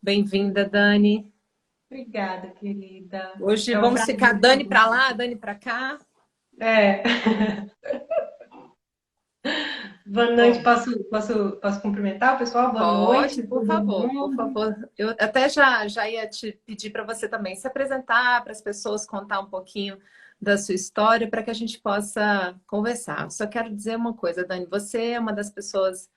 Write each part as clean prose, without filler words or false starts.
Bem-vinda, Dani. Obrigada, querida. Hoje É um vamos prazer ficar estar Dani com para você. lá, Dani para cá. É. Boa noite. Bom, Posso cumprimentar o pessoal? Boa pode, noite, por todo favor, por mundo. favor. Eu até já ia te pedir para você também se apresentar, para as pessoas contar um pouquinho da sua história, para que a gente possa conversar. Só quero dizer uma coisa, Dani, você é uma das pessoas,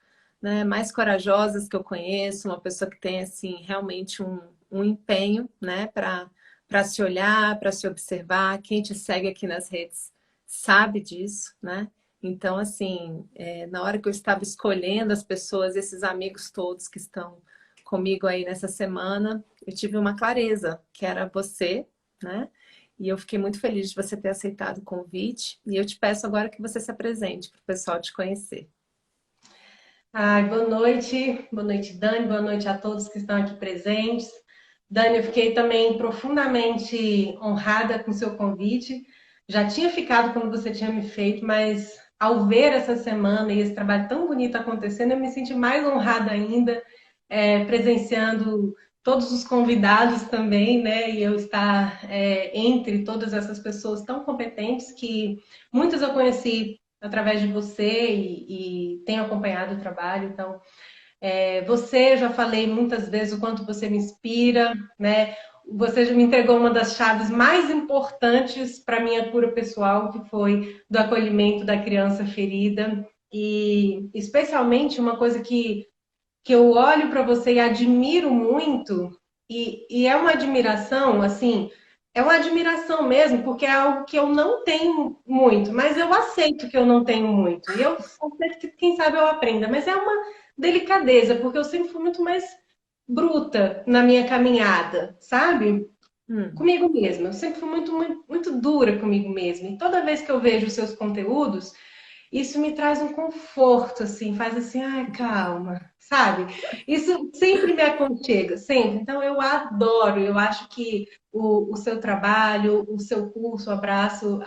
né, mais corajosas que eu conheço, uma pessoa que tem assim realmente um empenho, né, para se olhar, para se observar. Quem te segue aqui nas redes sabe disso, né? Então, assim, na hora que eu estava escolhendo as pessoas, esses amigos todos que estão comigo aí nessa semana, eu tive uma clareza, que era você, né? E eu fiquei muito feliz de você ter aceitado o convite. E eu te peço agora que você se apresente para o pessoal te conhecer. Ai, boa noite. Boa noite, Dani. Boa noite a todos que estão aqui presentes. Dani, eu fiquei também profundamente honrada com o seu convite. Já tinha ficado quando você tinha me feito, mas ao ver essa semana e esse trabalho tão bonito acontecendo, eu me senti mais honrada ainda, presenciando todos os convidados também, né? E eu estar entre todas essas pessoas tão competentes que muitas eu conheci através de você e tenho acompanhado o trabalho. Então, você, já falei muitas vezes o quanto você me inspira, né? Você já me entregou uma das chaves mais importantes para a minha cura pessoal, que foi do acolhimento da criança ferida. E especialmente uma coisa que eu olho para você e admiro muito, e é uma admiração, assim, é uma admiração mesmo, porque é algo que eu não tenho muito, mas eu aceito que eu não tenho muito. E eu aceito que, quem sabe, eu aprenda, mas é uma delicadeza, porque eu sempre fui muito mais bruta na minha caminhada, sabe? Hum. Comigo mesma. Eu sempre fui muito dura comigo mesma. E toda vez que eu vejo os seus conteúdos, isso me traz um conforto, assim, faz assim, ai, calma, sabe? Isso sempre me aconchega, sempre. Então, eu adoro, eu acho que o seu trabalho, o seu curso, Abraço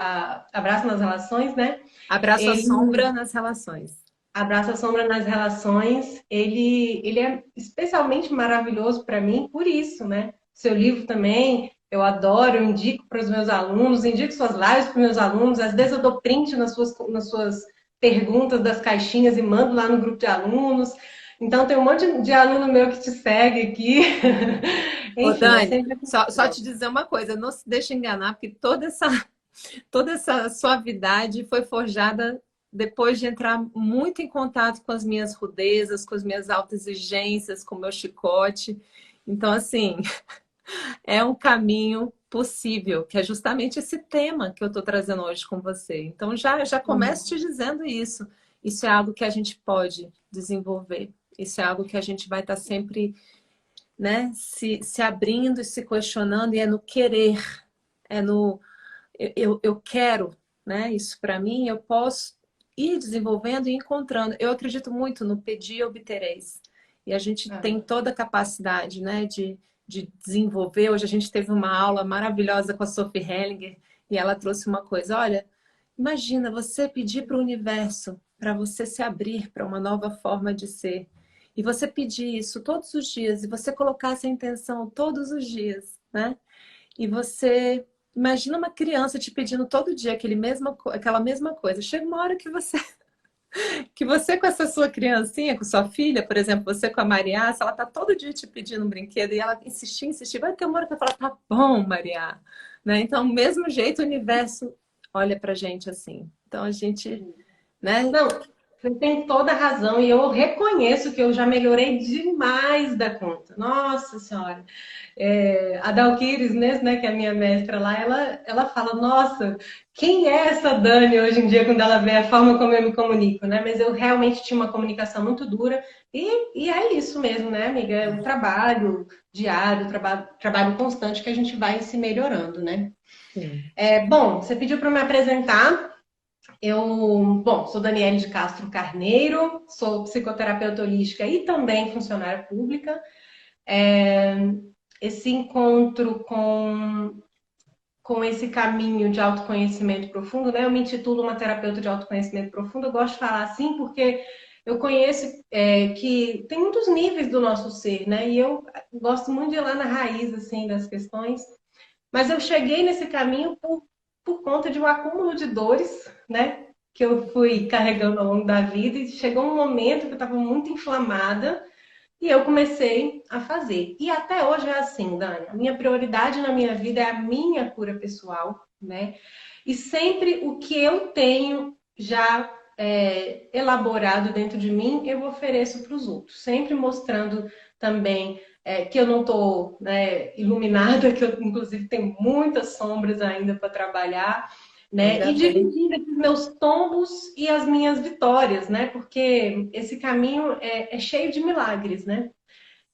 nas Relações, né? Abraço à Ele sombra nas relações. Abraça a Sombra nas Relações, ele é especialmente maravilhoso para mim por isso, né? Seu livro também, eu adoro, eu indico para os meus alunos, indico suas lives para os meus alunos, às vezes eu dou print nas suas perguntas das caixinhas e mando lá no grupo de alunos. Então tem um monte de aluno meu que te segue aqui. Ô, Enfim, é Dani, sempre só te dizer uma coisa, não se deixe enganar, porque toda essa suavidade foi forjada depois de entrar muito em contato com as minhas rudezas, com as minhas autoexigências, com o meu chicote. Então, assim, é um caminho possível, que é justamente esse tema que eu estou trazendo hoje com você. Então, já começo te dizendo isso. Isso é algo que a gente pode desenvolver. Isso é algo que a gente vai estar sempre, né, se abrindo e se questionando, e é no querer, é no eu quero, né? Isso para mim, eu posso ir desenvolvendo e encontrando. Eu acredito muito no pedir e obtereis. E a gente tem toda a capacidade, né, de desenvolver. Hoje a gente teve uma aula maravilhosa com a Sophie Hellinger e ela trouxe uma coisa. Olha, imagina você pedir para o universo para você se abrir para uma nova forma de ser. E você pedir isso todos os dias, e você colocar essa intenção todos os dias, né? E você imagina uma criança te pedindo todo dia aquela mesma coisa. Chega uma hora que você com essa sua criancinha, com sua filha, por exemplo, você com a Maria, se ela tá todo dia te pedindo um brinquedo e ela insistir, vai ter uma hora que ela fala, tá bom, Maria. Né? Então, do mesmo jeito, o universo olha pra gente assim. Então, a gente, né? Não, você tem toda a razão e eu reconheço que eu já melhorei demais da conta. Nossa Senhora. A Dalquires mesmo, né, que é a minha mestra lá, ela fala, nossa, quem é essa Dani hoje em dia quando ela vê a forma como eu me comunico, né? Mas eu realmente tinha uma comunicação muito dura e é isso mesmo, né, amiga? É o trabalho diário, o trabalho constante que a gente vai se melhorando, né? Sim. Bom, você pediu para me apresentar. Bom, sou Daniele de Castro Carneiro, sou psicoterapeuta holística e também funcionária pública. É, Esse encontro com esse caminho de autoconhecimento profundo, né? Eu me intitulo uma terapeuta de autoconhecimento profundo. Eu gosto de falar assim porque eu conheço que tem muitos níveis do nosso ser, né? E eu gosto muito de ir lá na raiz, assim, das questões. Mas eu cheguei nesse caminho por conta de um acúmulo de dores, né? Que eu fui carregando ao longo da vida e chegou um momento que eu estava muito inflamada e eu comecei a fazer. E até hoje é assim, Dani. A minha prioridade na minha vida é a minha cura pessoal, né? E sempre o que eu tenho já elaborado dentro de mim, eu ofereço para os outros. Sempre mostrando também que eu não estou, né, iluminada, que eu, inclusive, tenho muitas sombras ainda para trabalhar, né? Ainda E bem. dividir esses meus tombos e as minhas vitórias, né? Porque esse caminho é cheio de milagres, né?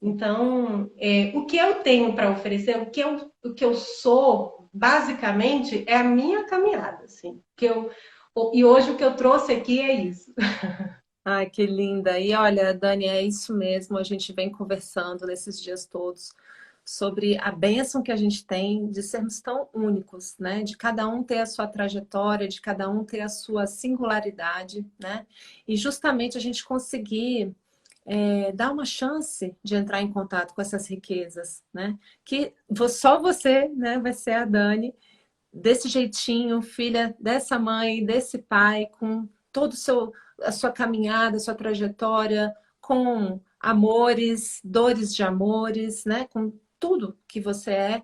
Então, o que eu tenho para oferecer, o que eu sou, basicamente, é a minha caminhada, assim. E hoje o que eu trouxe aqui é isso. Ai, que linda. E olha, Dani, é isso mesmo. A gente vem conversando nesses dias todos sobre a bênção que a gente tem de sermos tão únicos, né? De cada um ter a sua trajetória, de cada um ter a sua singularidade, né? E justamente a gente conseguir dar uma chance de entrar em contato com essas riquezas, né? Que só você, né, vai ser a Dani, desse jeitinho, filha dessa mãe, desse pai, com todo o seu a sua caminhada, a sua trajetória, com amores, dores de amores, né? Com tudo que você é.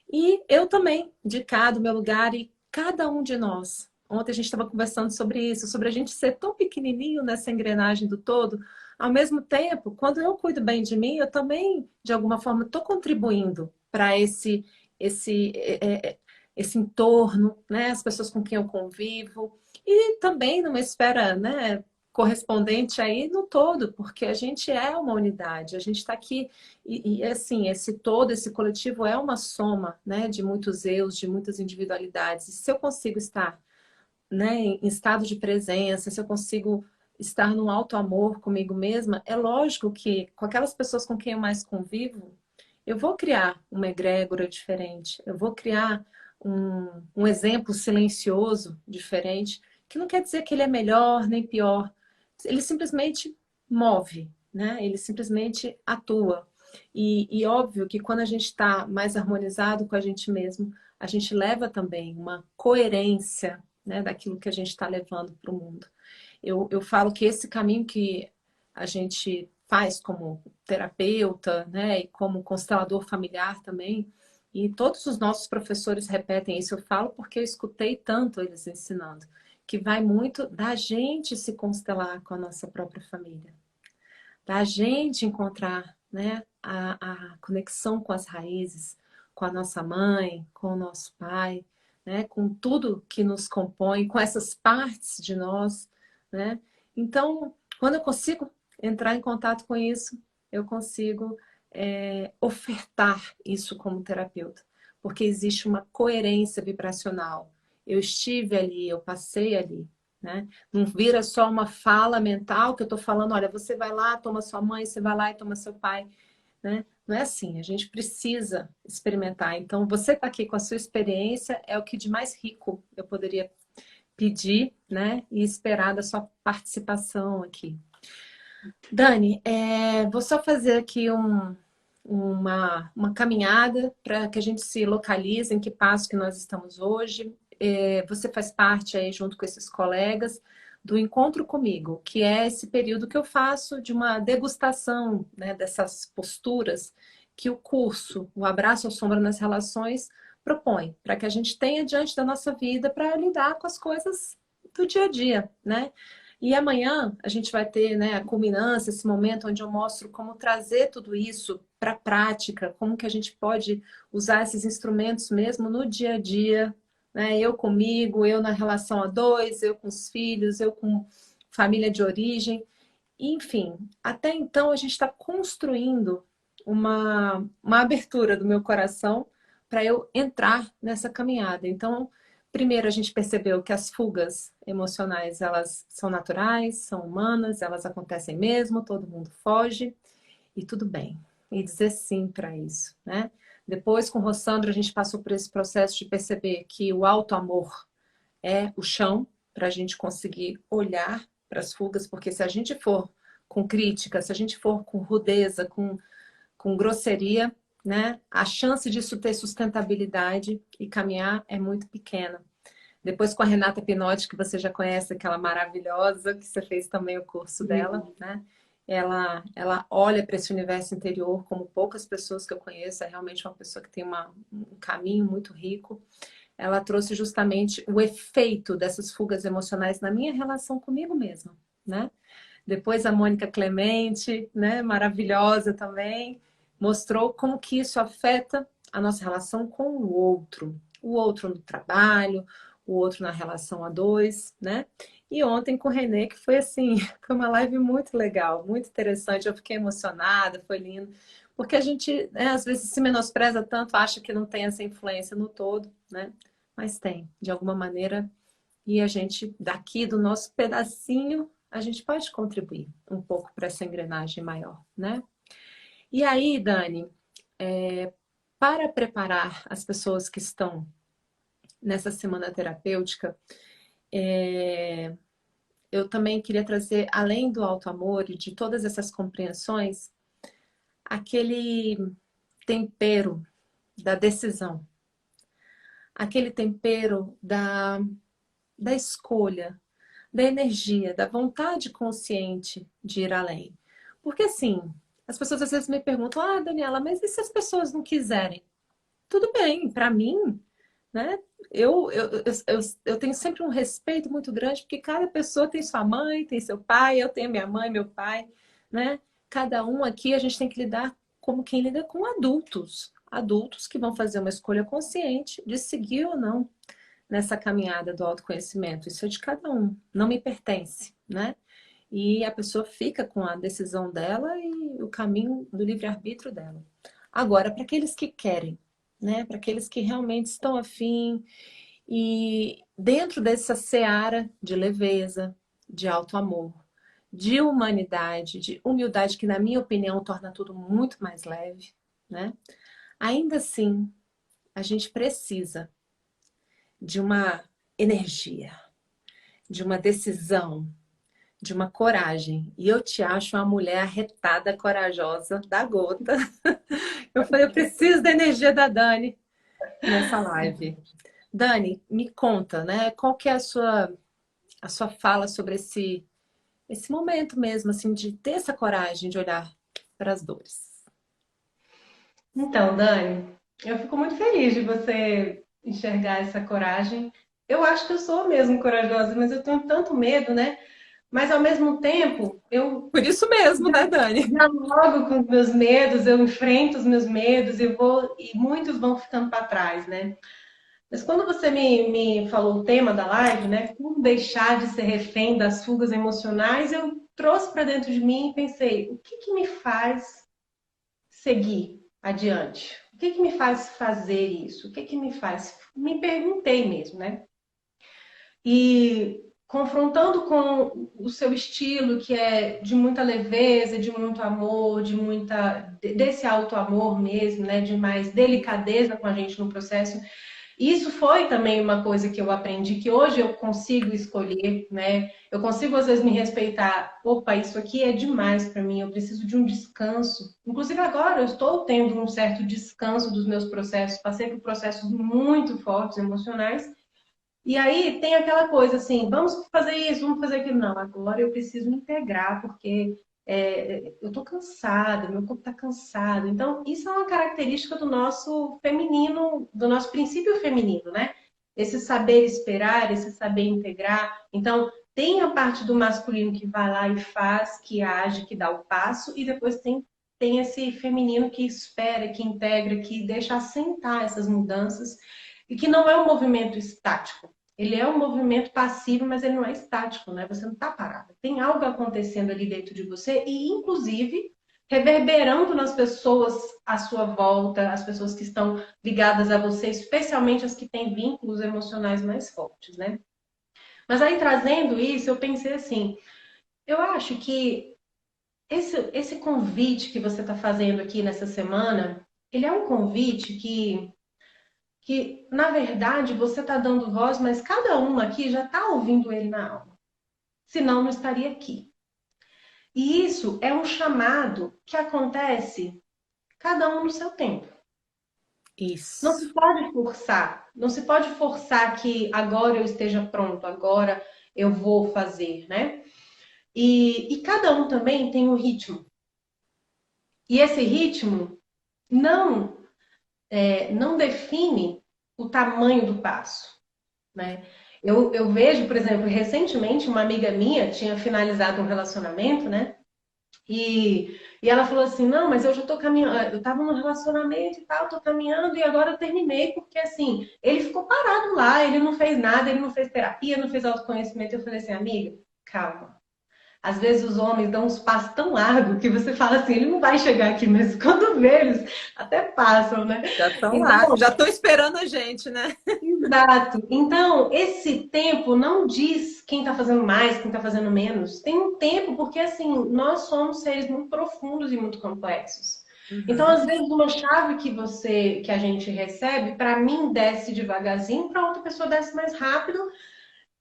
E eu também, de cá, do meu lugar, e cada um de nós. Ontem a gente estava conversando sobre isso, sobre a gente ser tão pequenininho nessa engrenagem do todo. Ao mesmo tempo, quando eu cuido bem de mim, eu também, de alguma forma, estou contribuindo para esse, esse entorno, né? As pessoas com quem eu convivo. E também numa esfera, né, correspondente aí no todo, porque a gente é uma unidade, a gente está aqui assim, esse todo, esse coletivo é uma soma, né, de muitos eus, de muitas individualidades. E se eu consigo estar, né, em estado de presença, se eu consigo estar num alto amor comigo mesma, é lógico que com aquelas pessoas com quem eu mais convivo, eu vou criar uma egrégora diferente, eu vou criar um exemplo silencioso diferente, que não quer dizer que ele é melhor nem pior, ele simplesmente move, né? Ele simplesmente atua. E óbvio que quando a gente está mais harmonizado com a gente mesmo, a gente leva também uma coerência, né, daquilo que a gente está levando para o mundo. Eu falo que esse caminho que a gente faz como terapeuta, né, e como constelador familiar também, e todos os nossos professores repetem isso, eu falo porque eu escutei tanto eles ensinando, que vai muito da gente se constelar com a nossa própria família, da gente encontrar, né, a conexão com as raízes, com a nossa mãe, com o nosso pai, né, com tudo que nos compõe, com essas partes de nós, né? Então, quando eu consigo entrar em contato com isso, eu consigo ofertar isso como terapeuta, porque existe uma coerência vibracional. Eu estive ali, eu passei ali, né? Não vira só uma fala mental que eu estou falando, olha, você vai lá, toma sua mãe, você vai lá e toma seu pai, né? Não é assim, a gente precisa experimentar. Então, você está aqui com a sua experiência, é o que de mais rico eu poderia pedir, né? E esperar da sua participação aqui. Dani, vou só fazer aqui uma caminhada para que a gente se localize em que passo que nós estamos hoje. Você faz parte aí, junto com esses colegas, do Encontro Comigo, que é esse período que eu faço de uma degustação, né, dessas posturas que o curso, o Abraço à Sombra nas Relações, propõe, para que a gente tenha diante da nossa vida para lidar com as coisas do dia a dia, né? E amanhã a gente vai ter, né, a culminância, esse momento onde eu mostro como trazer tudo isso para a prática, como que a gente pode usar esses instrumentos mesmo no dia a dia, né? Eu comigo, eu na relação a dois, eu com os filhos, eu com família de origem. Enfim, até então a gente está construindo uma abertura do meu coração para eu entrar nessa caminhada. Então, primeiro a gente percebeu que as fugas emocionais, elas são naturais, são humanas, elas acontecem mesmo, todo mundo foge e tudo bem. E dizer sim para isso, né? Depois, com o Rossandro, a gente passou por esse processo de perceber que o auto-amor é o chão para a gente conseguir olhar para as fugas, porque se a gente for com crítica, se a gente for com rudeza, com grosseria, né, a chance disso ter sustentabilidade e caminhar é muito pequena. Depois com a Renata Pinotti, que você já conhece, aquela maravilhosa, que você fez também o curso dela, né? Ela olha para esse universo interior como poucas pessoas que eu conheço, é realmente uma pessoa que tem um caminho muito rico. Ela trouxe justamente o efeito dessas fugas emocionais na minha relação comigo mesma, né? Depois a Mônica Clemente, né? Maravilhosa também, mostrou como que isso afeta a nossa relação com o outro no trabalho, o outro na relação a dois, né? E ontem com o Renê, que foi assim, foi uma live muito legal, muito interessante. Eu fiquei emocionada, foi lindo. Porque a gente, né, às vezes se menospreza tanto, acha que não tem essa influência no todo, né? Mas tem, de alguma maneira. E a gente, daqui do nosso pedacinho, a gente pode contribuir um pouco para essa engrenagem maior, né? E aí, Dani, para preparar as pessoas que estão nessa semana terapêutica, eu também queria trazer, além do auto-amor e de todas essas compreensões, aquele tempero da decisão, aquele tempero da escolha, da energia, da vontade consciente de ir além. Porque assim, as pessoas às vezes me perguntam, Daniela, mas e se as pessoas não quiserem? Tudo bem, para mim, né? Eu tenho sempre um respeito muito grande, porque cada pessoa tem sua mãe, tem seu pai, eu tenho minha mãe, meu pai, né? Cada um aqui a gente tem que lidar como quem lida com adultos. Adultos que vão fazer uma escolha consciente de seguir ou não nessa caminhada do autoconhecimento. Isso é de cada um, não me pertence, né? E a pessoa fica com a decisão dela e o caminho do livre-arbítrio dela. Agora, para aqueles que querem, né? Para aqueles que realmente estão afim e dentro dessa seara de leveza, de auto-amor, de humanidade, de humildade, que na minha opinião torna tudo muito mais leve, né? Ainda assim, a gente precisa de uma energia, de uma decisão, de uma coragem. E eu te acho uma mulher arretada, corajosa, da gota. Eu falei, eu preciso da energia da Dani nessa live. Dani, me conta, né? Qual que é a sua fala sobre esse momento mesmo, assim, de ter essa coragem de olhar para as dores? Então, Dani, eu fico muito feliz de você enxergar essa coragem. Eu acho que eu sou mesmo corajosa, mas eu tenho tanto medo, né? Mas ao mesmo tempo, eu Por isso mesmo, né, Dani? dialogo com os meus medos, eu enfrento os meus medos e muitos vão ficando para trás, né? Mas quando você me falou o tema da live, né? Como deixar de ser refém das fugas emocionais, eu trouxe para dentro de mim e pensei, o que que me faz seguir adiante? O que que me faz fazer isso? O que que me faz? Me perguntei mesmo, né? E confrontando com o seu estilo, que é de muita leveza, de muito amor, desse alto amor mesmo, né? De mais delicadeza com a gente no processo. Isso foi também uma coisa que eu aprendi, que hoje eu consigo escolher, né? Eu consigo às vezes me respeitar. Opa, isso aqui é demais para mim, eu preciso de um descanso. Inclusive agora eu estou tendo um certo descanso dos meus processos, passei por processos muito fortes emocionais. E aí tem aquela coisa assim, vamos fazer isso, vamos fazer aquilo. Não, agora eu preciso integrar, porque eu estou cansada, meu corpo está cansado. Então, isso é uma característica do nosso feminino, do nosso princípio feminino, né? Esse saber esperar, esse saber integrar. Então, tem a parte do masculino que vai lá e faz, que age, que dá o passo, e depois tem esse feminino que espera, que integra, que deixa assentar essas mudanças, e que não é um movimento estático. Ele é um movimento passivo, mas ele não é estático, né? Você não está parado. Tem algo acontecendo ali dentro de você e, inclusive, reverberando nas pessoas à sua volta, as pessoas que estão ligadas a você, especialmente as que têm vínculos emocionais mais fortes, né? Mas aí, trazendo isso, eu pensei assim, eu acho que esse convite que você está fazendo aqui nessa semana, ele é um convite que na verdade você está dando voz, mas cada uma aqui já está ouvindo ele na alma. senão não estaria aqui. E isso é um chamado que acontece cada um no seu tempo. Não se Isso. pode forçar. Não se pode forçar que agora eu esteja pronto, agora eu vou fazer, né? E cada um também tem um ritmo. E esse ritmo não, não define o tamanho do passo, né? Eu vejo, por exemplo, recentemente uma amiga minha tinha finalizado um relacionamento, né? E ela falou assim, não, mas eu já tô caminhando, eu tava num relacionamento e tal, tô caminhando e agora eu terminei, porque assim, ele ficou parado lá, ele não fez nada, ele não fez terapia, não fez autoconhecimento. Eu falei assim, amiga, calma. Às vezes os homens dão uns passos tão largos que você fala assim, ele não vai chegar aqui, mas quando vê, eles até passam, né? Já estão lá, Então, já estão esperando a gente, né? exato. Então, esse tempo não diz quem está fazendo mais, quem está fazendo menos. Tem um tempo, porque assim, nós somos seres muito profundos e muito complexos. Então, Uhum. às vezes, uma chave que a gente recebe, para mim desce devagarzinho, para outra pessoa desce mais rápido,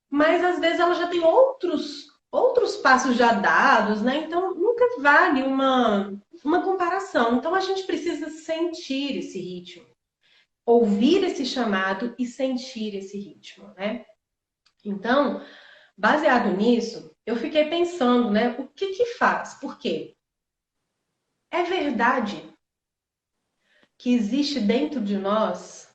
mas às vezes ela já tem outros passos já dados, né? Então, nunca vale uma comparação. Então, a gente precisa sentir esse ritmo, ouvir esse chamado e sentir esse ritmo, né? Então, baseado nisso, eu fiquei pensando, né, o que que faz? Por quê? É verdade que existe dentro de nós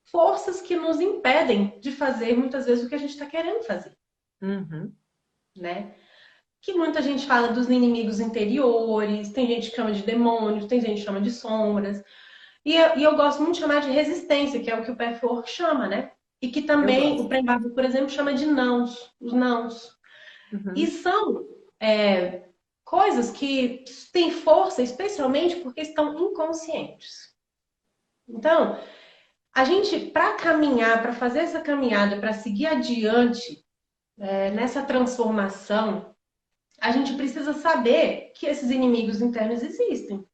forças que nos impedem de fazer muitas vezes o que a gente está querendo fazer, Uhum. né? Que muita gente fala dos inimigos interiores, tem gente que chama de demônios, tem gente que chama de sombras. E eu gosto muito de chamar de resistência, que é o que o Pathwork chama, né? E que Eu também o gosto. Prembaba, por exemplo, chama de nãos, os nãos. E Uhum. são coisas que têm força, especialmente porque estão inconscientes. Então, a gente, para caminhar, para fazer essa caminhada, para seguir adiante nessa transformação, a gente precisa saber que esses inimigos internos existem.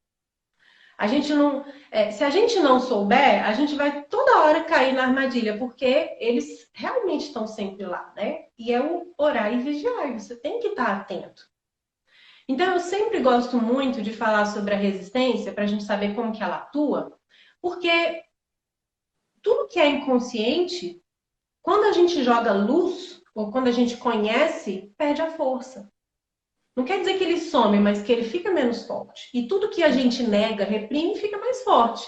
A gente não, se a gente não souber, a gente vai toda hora cair na armadilha, porque eles realmente estão sempre lá, né? E é o orar e vigiar, e você tem que estar atento. Então, eu sempre gosto muito de falar sobre a resistência, para a gente saber como que ela atua, porque tudo que é inconsciente, quando a gente joga luz, ou quando a gente conhece, perde a força. Não quer dizer que ele some, mas que ele fica menos forte. E tudo que a gente nega, reprime, fica mais forte,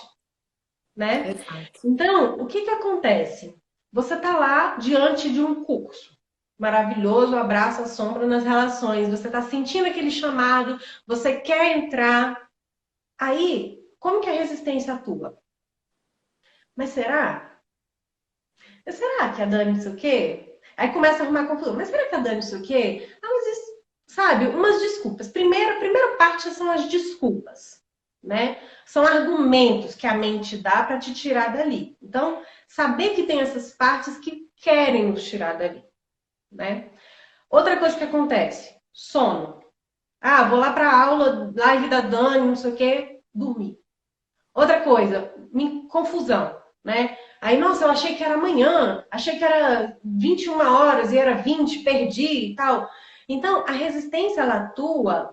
né? Exato. Então, o que que acontece? Você está lá diante de um curso maravilhoso, abraça a sombra nas relações. Você está sentindo aquele chamado, você quer entrar. Aí, como que a resistência atua? Mas será? Será que a Dani não sei o quê? Aí começa a arrumar confusão. Mas será que a Dani não sei o quê? Ah, mas isso, sabe, umas desculpas. A primeira parte são as desculpas, né? São argumentos que a mente dá para te tirar dali. Então, saber que tem essas partes que querem nos tirar dali, né? Outra coisa que acontece, sono. Ah, vou lá para a aula, live da Dani, não sei o quê, dormir. Outra coisa, confusão, né? Aí, nossa, eu achei que era amanhã, achei que era 21 horas e era 20, perdi e tal. Então, a resistência, ela atua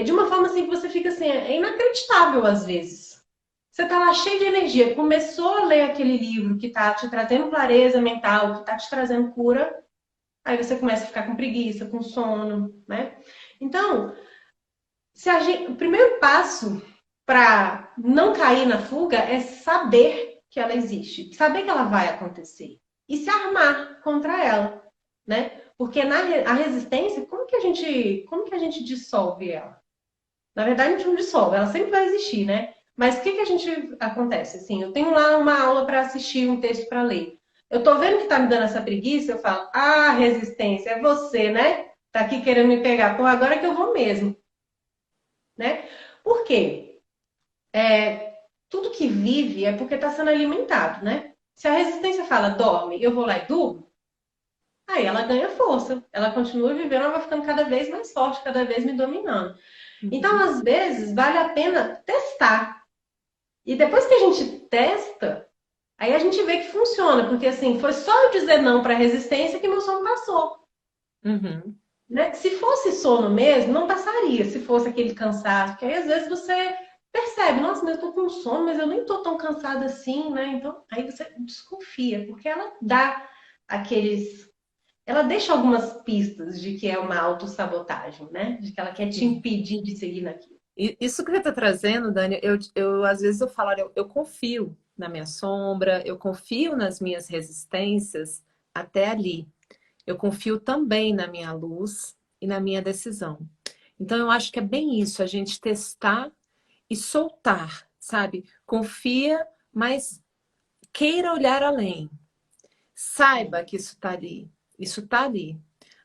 de uma forma assim que você fica assim, é inacreditável às vezes. Você tá lá cheio de energia, começou a ler aquele livro que tá te trazendo clareza mental, que tá te trazendo cura, aí você começa a ficar com preguiça, com sono, né? Então, o primeiro passo para não cair na fuga é saber que ela existe, saber que ela vai acontecer e se armar contra ela, né? Porque a resistência, como que a gente dissolve ela? Na verdade, a gente não dissolve, ela sempre vai existir, né? Mas o que que a gente acontece? Assim, eu tenho lá uma aula para assistir, um texto para ler. Eu tô vendo que tá me dando essa preguiça, eu falo: "Ah, resistência, é você, né? Tá aqui querendo me pegar. Pô, agora que eu vou mesmo", né? Por quê? Tudo que vive é porque está sendo alimentado, né? Se a resistência fala dorme, eu vou lá e durmo, aí ela ganha força. Ela continua vivendo, ela vai ficando cada vez mais forte, cada vez me dominando. Então, Uhum. às vezes, vale a pena testar. E depois que a gente testa, aí a gente vê que funciona. Porque, assim, foi só eu dizer não para a resistência que meu sono passou. Uhum. né? Se fosse sono mesmo, não passaria. Se fosse aquele cansaço, porque aí às vezes você percebe, nossa, mas eu tô com sono, mas eu nem tô tão cansada assim, né? Então, aí você desconfia, porque ela dá aqueles. Ela deixa algumas pistas de que é uma autossabotagem, né? De que ela quer te Sim. impedir de seguir naquilo. E isso que você está trazendo, Dani, às vezes eu falo, olha, eu confio na minha sombra, eu confio nas minhas resistências até ali. Eu confio também na minha luz e na minha decisão. Então eu acho que é bem isso, a gente testar e soltar, sabe? Confia, mas queira olhar além. Saiba que isso está ali. Isso está ali.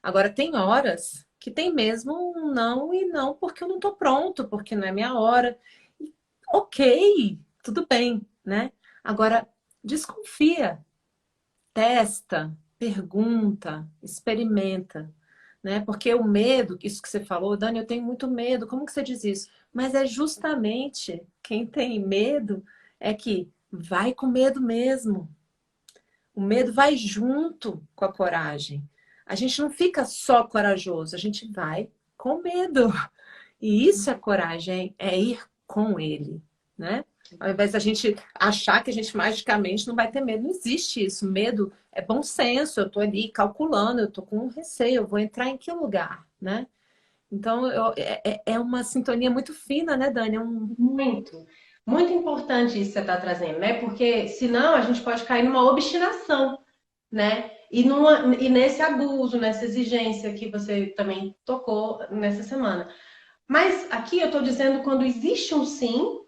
Agora, tem horas que tem mesmo um não e não porque eu não estou pronto, porque não é minha hora. E, ok, tudo bem, né? Agora, desconfia, testa, pergunta, experimenta, né? Porque o medo, isso que você falou, Dani, eu tenho muito medo. Como que você diz isso? Mas é justamente quem tem medo é que vai com medo mesmo. O medo vai junto com a coragem. A gente não fica só corajoso, a gente vai com medo. E isso é coragem, é ir com ele, né? Ao invés da gente achar que a gente magicamente não vai ter medo, não existe isso. Medo é bom senso, eu estou ali calculando, eu estou com um receio, eu vou entrar em que lugar, né? Então, é uma sintonia muito fina, né, Dani? Muito. Muito importante isso que você está trazendo, né? Porque senão a gente pode cair numa obstinação, né? E nesse abuso, nessa exigência que você também tocou nessa semana. Mas aqui eu estou dizendo quando existe um sim,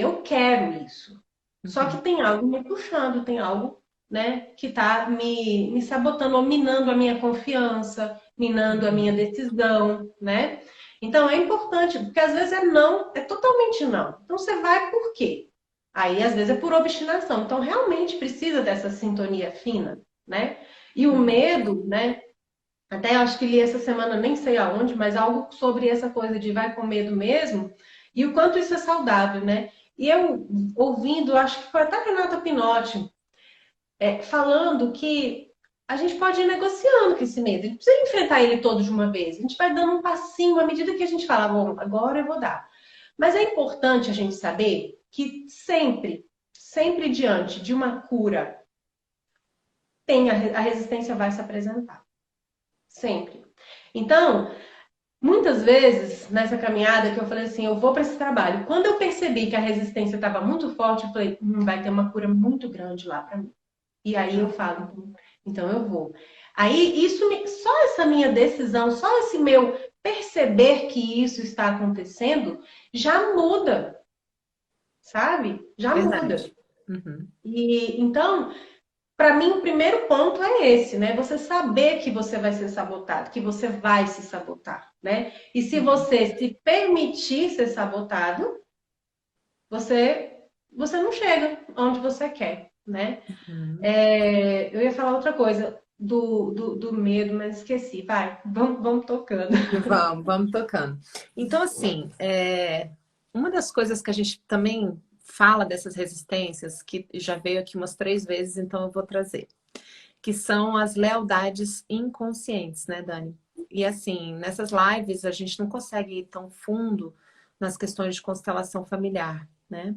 eu quero isso. Só que Uhum, tem algo me puxando, tem algo, né, que está me sabotando, ou minando a minha confiança, minando a minha uhum. decisão, né? Então é importante, porque às vezes é não, é totalmente não. Então você vai por quê? Aí às vezes é por obstinação. Então realmente precisa dessa sintonia fina, né? E o Uhum. medo, né? Até acho que li essa semana, nem sei aonde, mas algo sobre essa coisa de vai com medo mesmo, e o quanto isso é saudável, né? E eu ouvindo, acho que foi até a Renata Pinotti, falando que a gente pode ir negociando com esse medo. A gente precisa enfrentar ele todo de uma vez. A gente vai dando um passinho à medida que a gente fala, bom, agora eu vou dar. Mas é importante a gente saber que sempre, sempre diante de uma cura, a resistência vai se apresentar. Sempre. Então, muitas vezes, nessa caminhada que eu falei assim, eu vou para esse trabalho. Quando eu percebi que a resistência estava muito forte, eu falei, vai ter uma cura muito grande lá para mim. E aí eu falo, então eu vou. Aí só essa minha decisão, só esse meu perceber que isso está acontecendo, já muda, sabe? Já muda. Verdade. Uhum, E então, para mim, o primeiro ponto é esse, né? Você saber que você vai ser sabotado, que você vai se sabotar, né? E se uhum, você se permitir ser sabotado, você não chega onde você quer, né? uhum. Eu ia falar outra coisa do medo, mas esqueci. Vai, vamos tocando. Vamos tocando. Então, assim, uma das coisas que a gente também fala dessas resistências, que já veio aqui umas 3 vezes, então eu vou trazer, que são as lealdades inconscientes, né, Dani? E assim, nessas lives a gente não consegue ir tão fundo nas questões de constelação familiar, né?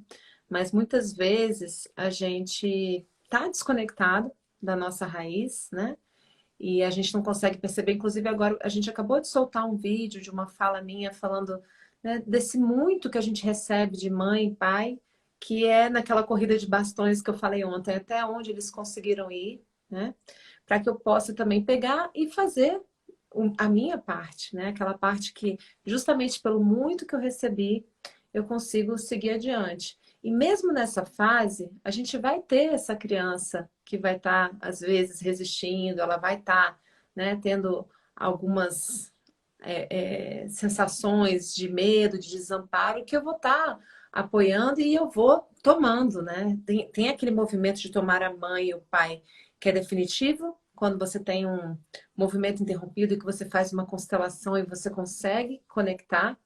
Mas muitas vezes a gente tá desconectado da nossa raiz, né? E a gente não consegue perceber. Inclusive, agora a gente acabou de soltar um vídeo de uma fala minha falando, né, desse muito que a gente recebe de mãe e pai, que é naquela corrida de bastões que eu falei ontem, até onde eles conseguiram ir, né? Para que eu possa também pegar e fazer a minha parte, né? Aquela parte que, justamente pelo muito que eu recebi, eu consigo seguir adiante. E mesmo nessa fase, a gente vai ter essa criança que vai estar, às vezes, resistindo, ela vai estar, né, tendo algumas sensações de medo, de desamparo, que eu vou estar apoiando e eu vou tomando, né? Tem aquele movimento de tomar a mãe e o pai que é definitivo, quando você tem um movimento interrompido e que você faz uma constelação e você consegue conectar.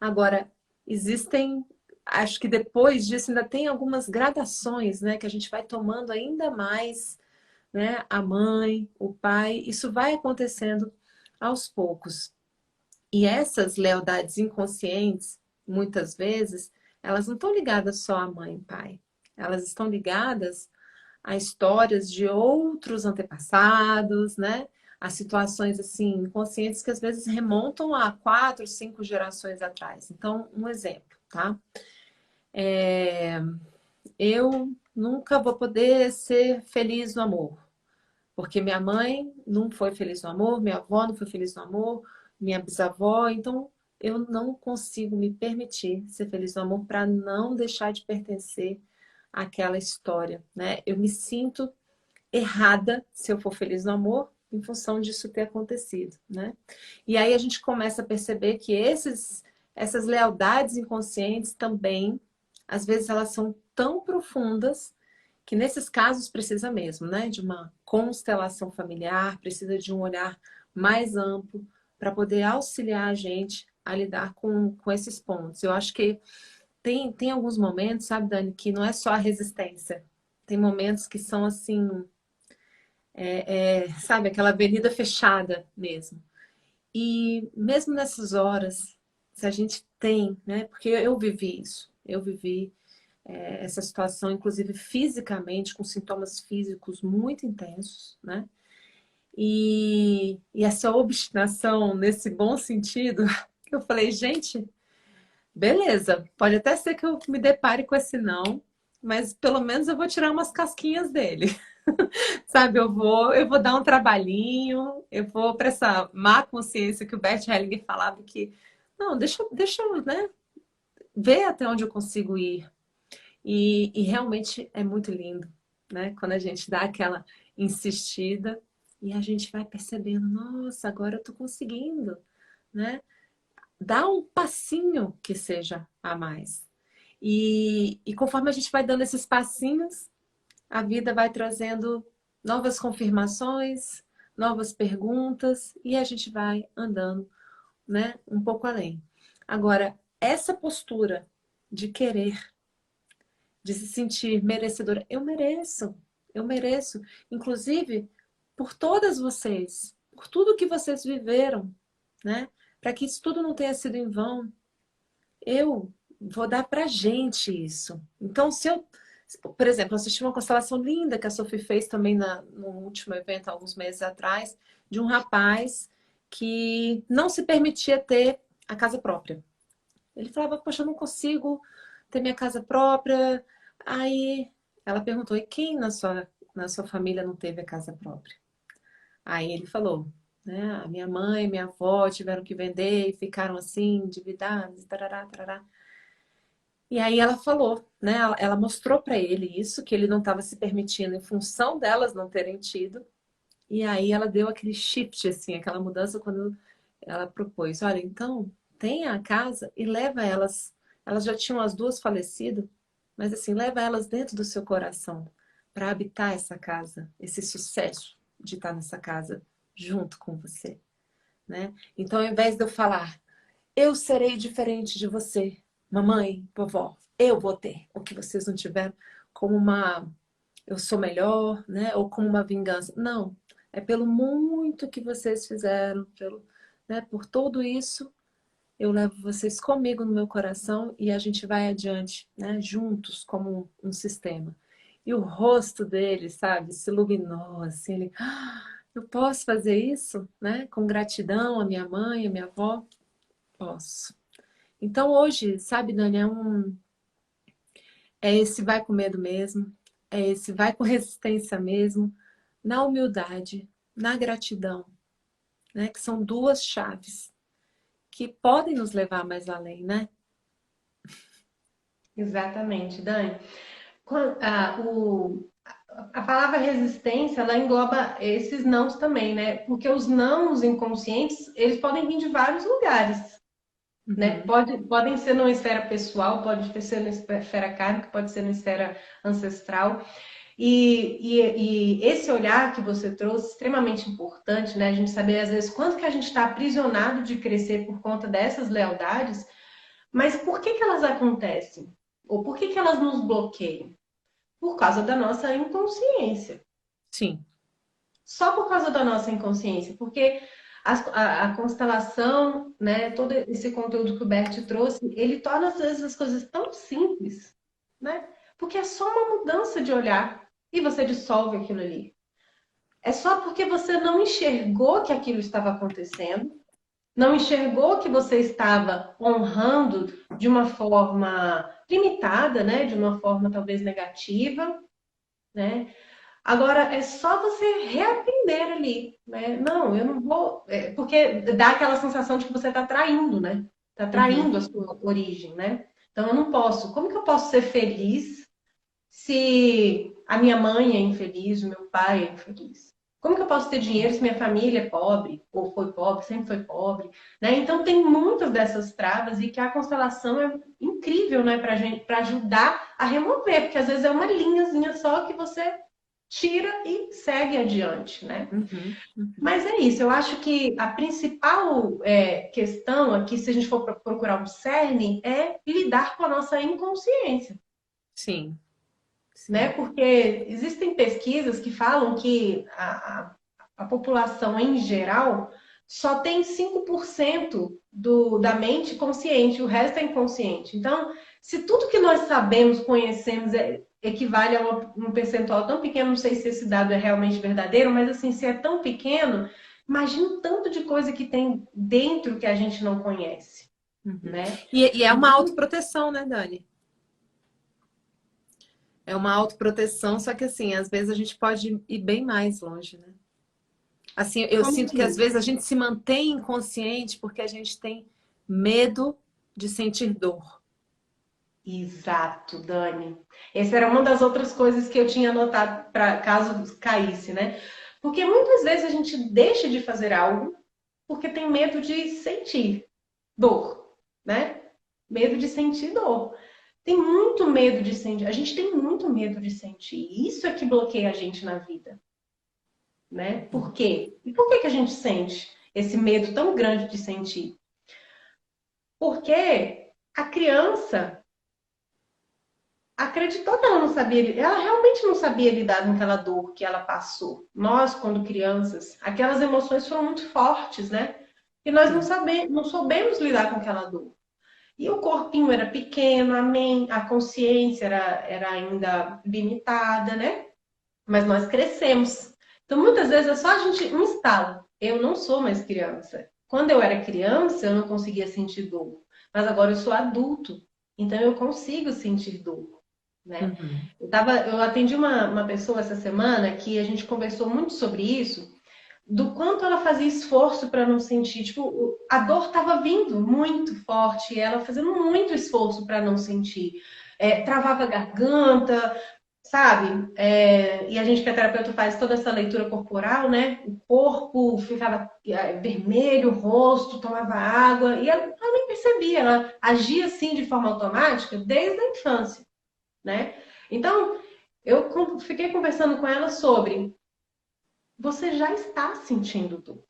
Agora, existem, acho que depois disso ainda tem algumas gradações, né, que a gente vai tomando ainda mais né? A mãe, o pai, isso vai acontecendo aos poucos. E essas lealdades inconscientes, muitas vezes, elas não estão ligadas só à mãe e pai. Elas estão ligadas a histórias de outros antepassados, né? A situações assim inconscientes que às vezes remontam a 4, 5 gerações atrás. Então, um exemplo, tá? Eu nunca vou poder ser feliz no amor, porque minha mãe não foi feliz no amor, minha avó não foi feliz no amor, minha bisavó, então eu não consigo me permitir ser feliz no amor para não deixar de pertencer àquela história, né? Eu me sinto errada se eu for feliz no amor em função disso ter acontecido, né? E aí a gente começa a perceber que essas lealdades inconscientes também, às vezes elas são tão profundas que nesses casos precisa mesmo, né? De uma constelação familiar, precisa de um olhar mais amplo para poder auxiliar a gente a lidar com esses pontos. Eu acho que tem alguns momentos, sabe, Dani, que não é só a resistência. Tem momentos que são assim, sabe, aquela avenida fechada mesmo. E mesmo nessas horas, se a gente tem, né? Porque eu vivi isso, eu vivi essa situação, inclusive fisicamente, com sintomas físicos muito intensos, né? E essa obstinação, nesse bom sentido, eu falei, gente, beleza, pode até ser que eu me depare com esse não, mas pelo menos eu vou tirar umas casquinhas dele. Sabe, eu vou dar um trabalhinho, eu vou para essa má consciência que o Bert Hellinger falava que, não, deixa eu, né, ver até onde eu consigo ir. E realmente é muito lindo, né? Quando a gente dá aquela insistida e a gente vai percebendo, nossa, agora eu tô conseguindo, né? Dá um passinho que seja a mais. E conforme a gente vai dando esses passinhos, a vida vai trazendo novas confirmações, novas perguntas e a gente vai andando, né, um pouco além. Agora, essa postura de querer, de se sentir merecedora, eu mereço, inclusive por todas vocês, por tudo que vocês viveram, né? Para que isso tudo não tenha sido em vão, eu vou dar pra gente isso. Então, se eu, por exemplo, eu assisti uma constelação linda que a Sophie fez também no último evento, alguns meses atrás, de um rapaz que não se permitia ter a casa própria. Ele falava, poxa, eu não consigo ter minha casa própria. Aí ela perguntou, e quem na sua família não teve a casa própria? Aí ele falou, né, a minha mãe, minha avó tiveram que vender e ficaram assim, endividados, tarará, tarará. E aí ela falou, né? Ela mostrou para ele isso, que ele não estava se permitindo em função delas não terem tido. E aí ela deu aquele shift, assim, aquela mudança quando ela propôs, olha, então tenha a casa e leva elas. Elas já tinham as duas falecido, mas assim, leva elas dentro do seu coração para habitar essa casa, esse sucesso de estar nessa casa junto com você, né? Então, ao invés de eu falar, eu serei diferente de você, mamãe, vovó. Eu vou ter o que vocês não tiveram, como uma eu sou melhor, né? Ou como uma vingança. Não, é pelo muito que vocês fizeram, né? Por tudo isso, eu levo vocês comigo no meu coração e a gente vai adiante, né? Juntos, como um sistema. E o rosto dele, sabe, se iluminou, assim, ele, eu posso fazer isso, né? Com gratidão à minha mãe, à minha avó? Posso. Então hoje, sabe, Dani, é esse vai com medo mesmo, é esse vai com resistência mesmo, na humildade, na gratidão, né? Que são duas chaves que podem nos levar mais além, né? Exatamente, Dani. A palavra resistência, ela engloba esses nãos também, né? Porque os nãos inconscientes, eles podem vir de vários lugares, né? Uhum. Podem ser numa esfera pessoal, pode ser numa esfera kármica, pode ser numa esfera ancestral. E esse olhar que você trouxe, extremamente importante, né? A gente saber, às vezes, quanto que a gente está aprisionado de crescer por conta dessas lealdades, mas por que que elas acontecem? Ou por que que elas nos bloqueiam? Por causa da nossa inconsciência. Sim. só por causa da nossa inconsciência, porque a constelação, né, todo esse conteúdo que o Bert trouxe, ele torna às vezes as coisas tão simples, né? Porque é só uma mudança de olhar e você dissolve aquilo ali. É só porque você não enxergou que aquilo estava acontecendo, não enxergou que você estava honrando de uma forma limitada, né? De uma forma talvez negativa, né? Agora é só você reaprender ali, né? Não, eu não vou, porque dá aquela sensação de que você está traindo, né? Está Uhum. traindo a sua origem, né? Então eu não posso. Como que eu posso ser feliz se a minha mãe é infeliz, o meu pai é infeliz? Como que eu posso ter dinheiro se minha família é pobre, ou foi pobre, sempre foi pobre, né? Então tem muitas dessas travas e que a constelação é incrível, né, para gente, para ajudar a remover, porque às vezes é uma linhazinha só que você tira e segue adiante, né? Uhum. Uhum. Mas é isso, eu acho que a principal questão aqui, se a gente for procurar um cerne, é lidar com a nossa inconsciência, Sim, né? sim. Porque existem pesquisas que falam que a população em geral só tem 5% da mente consciente, o resto é inconsciente. Então, se tudo que nós sabemos, conhecemos, equivale a um percentual tão pequeno, não sei se esse dado é realmente verdadeiro, mas assim, se é tão pequeno, imagina o tanto de coisa que tem dentro que a gente não conhece, Uhum. né? E é uma autoproteção, né, Dani? É uma autoproteção, só que assim, às vezes a gente pode ir bem mais longe, né? Assim, eu Como sinto que às assim? vezes a gente se mantém inconsciente porque a gente tem medo de sentir dor. Exato, Dani. Essa era uma das outras coisas que eu tinha anotado para caso caísse, né? Porque muitas vezes a gente deixa de fazer algo porque tem medo de sentir dor, né? Medo de sentir dor. Tem muito medo de sentir. A gente tem muito medo de sentir. Isso é que bloqueia a gente na vida, né? Por quê? E por que que a gente sente esse medo tão grande de sentir? Porque a criança acreditou que ela não sabia, ela realmente não sabia lidar com aquela dor que ela passou. Nós, quando crianças, aquelas emoções foram muito fortes, né? E nós Sim. não soubemos lidar com aquela dor. E o corpinho era pequeno, a consciência era ainda limitada, né? Mas nós crescemos. Então, muitas vezes é só a gente um estalo. Eu não sou mais criança. Quando eu era criança, eu não conseguia sentir dor. Mas agora eu sou adulto. Então, eu consigo sentir dor, né? Uhum. Eu atendi uma pessoa essa semana que a gente conversou muito sobre isso, do quanto ela fazia esforço para não sentir. Tipo, a dor estava vindo muito forte, e ela fazendo muito esforço para não sentir. Travava a garganta, sabe? E a gente que é terapeuta faz toda essa leitura corporal, né? O corpo ficava vermelho, o rosto, tomava água, e ela nem percebia, ela agia assim de forma automática desde a infância, né? Então, eu fiquei conversando com ela sobre você já está sentindo dor.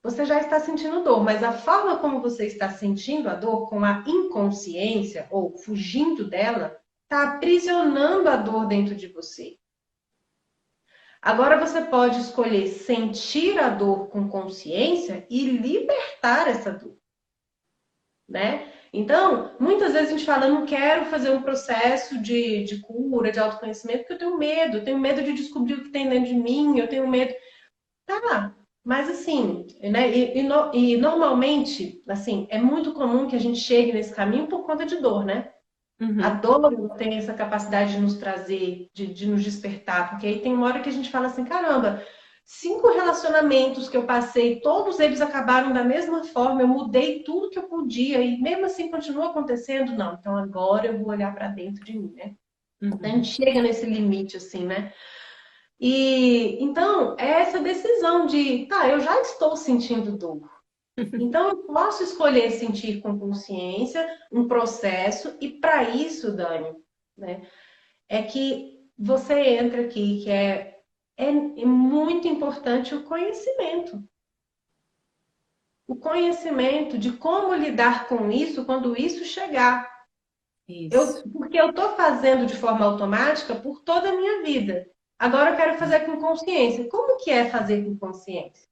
Você já está sentindo dor, mas a forma como você está sentindo a dor, com a inconsciência ou fugindo dela, está aprisionando a dor dentro de você. Agora você pode escolher sentir a dor com consciência e libertar essa dor, né? Então, muitas vezes a gente fala, eu não quero fazer um processo de cura, de autoconhecimento, porque eu tenho medo de descobrir o que tem dentro de mim, eu tenho medo. Tá, mas assim, né? E normalmente, assim, é muito comum que a gente chegue nesse caminho por conta de dor, né? A Uhum. dor tem essa capacidade de nos trazer, de nos despertar, porque aí tem uma hora que a gente fala assim, caramba, 5 relacionamentos que eu passei, todos eles acabaram da mesma forma, eu mudei tudo que eu podia e mesmo assim continua acontecendo, não. Então agora eu vou olhar para dentro de mim, né? A gente Uhum. chega nesse limite assim, né? E então é essa decisão de, tá, eu já estou sentindo dor. Então eu posso escolher sentir com consciência um processo e para isso, Dani, né, é que você entra aqui, que é muito importante o conhecimento. O conhecimento de como lidar com isso quando isso chegar. Isso. Porque eu estou fazendo de forma automática por toda a minha vida. Agora eu quero fazer com consciência. Como que é fazer com consciência?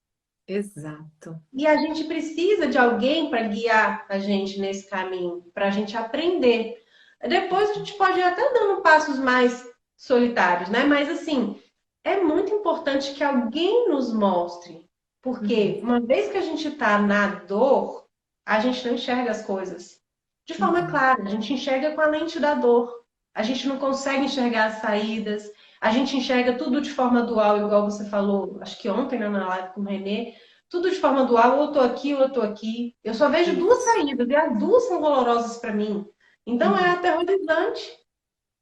Exato. E a gente precisa de alguém para guiar a gente nesse caminho, para a gente aprender. Depois a gente pode ir até dando passos mais solitários, né? Mas assim, é muito importante que alguém nos mostre. Uhum, Porque uma vez que a gente está na dor, a gente não enxerga as coisas de forma uhum. clara. A gente enxerga com a lente da dor. A gente não consegue enxergar as saídas. A gente enxerga tudo de forma dual, igual você falou, acho que ontem, né, na live com o Renê. Tudo de forma dual, ou eu tô aqui, ou eu tô aqui. Eu só vejo duas Isso. saídas, e as duas são dolorosas para mim. Então é Uhum, aterrorizante,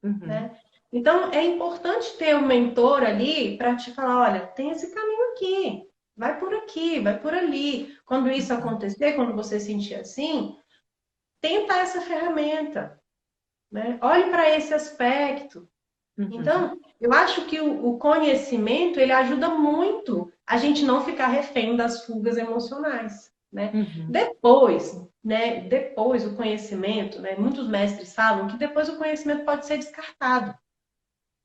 uhum, né? Então é importante ter um mentor ali para te falar, olha, tem esse caminho aqui, vai por ali. Quando isso uhum, acontecer, quando você sentir assim, tenta essa ferramenta, né? Olhe para esse aspecto. uhum, Então, eu acho que o conhecimento ele ajuda muito a gente não ficar refém das fugas emocionais, né? uhum. Depois o conhecimento, né? Muitos mestres falam que depois o conhecimento pode ser descartado.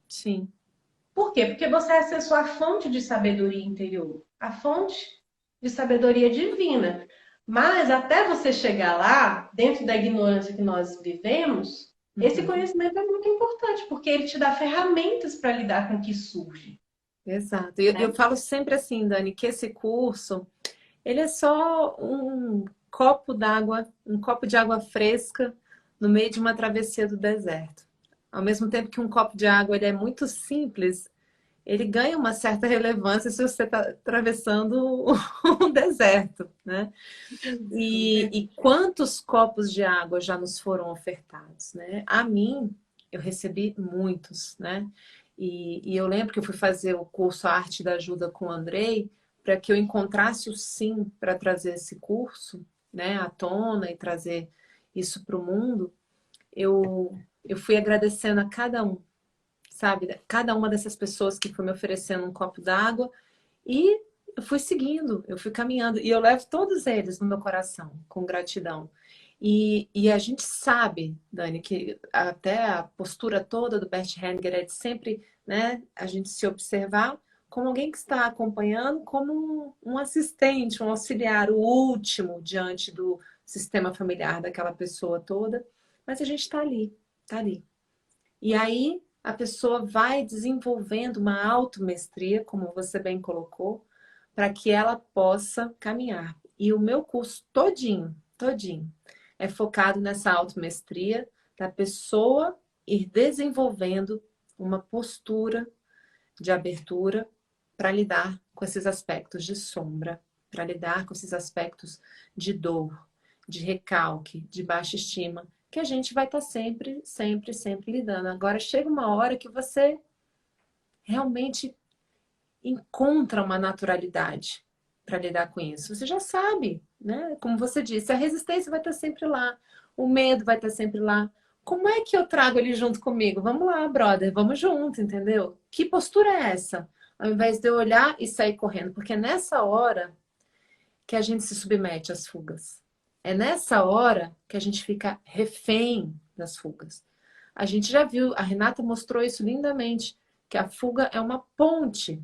Sim. Por quê? Porque você acessou a fonte de sabedoria interior, a fonte de sabedoria divina. Mas até você chegar lá, dentro da ignorância que nós vivemos, esse Uhum. conhecimento é muito importante, porque ele te dá ferramentas para lidar com o que surge, Exato. Eu né? falo sempre assim, Dani, que esse curso, ele é só um copo d'água, um copo de água fresca no meio de uma travessia do deserto. Ao mesmo tempo que um copo de água ele é muito simples, ele ganha uma certa relevância se você está atravessando um deserto, né? E quantos copos de água já nos foram ofertados, né? A mim, eu recebi muitos, né? E eu lembro que eu fui fazer o curso Arte da Ajuda com o Andrei para que eu encontrasse o sim para trazer esse curso, né, à tona e trazer isso para o mundo. Eu fui agradecendo a cada um, sabe? Cada uma dessas pessoas que foi me oferecendo um copo d'água e eu fui seguindo, eu fui caminhando. E eu levo todos eles no meu coração, com gratidão. E a gente sabe, Dani, que até a postura toda do Bert Hellinger é de sempre, né, a gente se observar como alguém que está acompanhando, como um assistente, um auxiliar, o último diante do sistema familiar daquela pessoa toda. Mas a gente está ali, está ali. E aí a pessoa vai desenvolvendo uma automestria, como você bem colocou, para que ela possa caminhar. E o meu curso todinho, todinho, é focado nessa automestria da pessoa ir desenvolvendo uma postura de abertura para lidar com esses aspectos de sombra, para lidar com esses aspectos de dor, de recalque, de baixa estima, que a gente vai estar sempre, sempre, sempre lidando. Agora chega uma hora que você realmente encontra uma naturalidade para lidar com isso. Você já sabe, né? Como você disse, a resistência vai estar sempre lá, o medo vai estar sempre lá. Como é que eu trago ele junto comigo? Vamos lá, brother, vamos junto, entendeu? Que postura é essa? Ao invés de eu olhar e sair correndo, porque é nessa hora que a gente se submete às fugas. É nessa hora que a gente fica refém das fugas. A gente já viu, a Renata mostrou isso lindamente, que a fuga é uma ponte,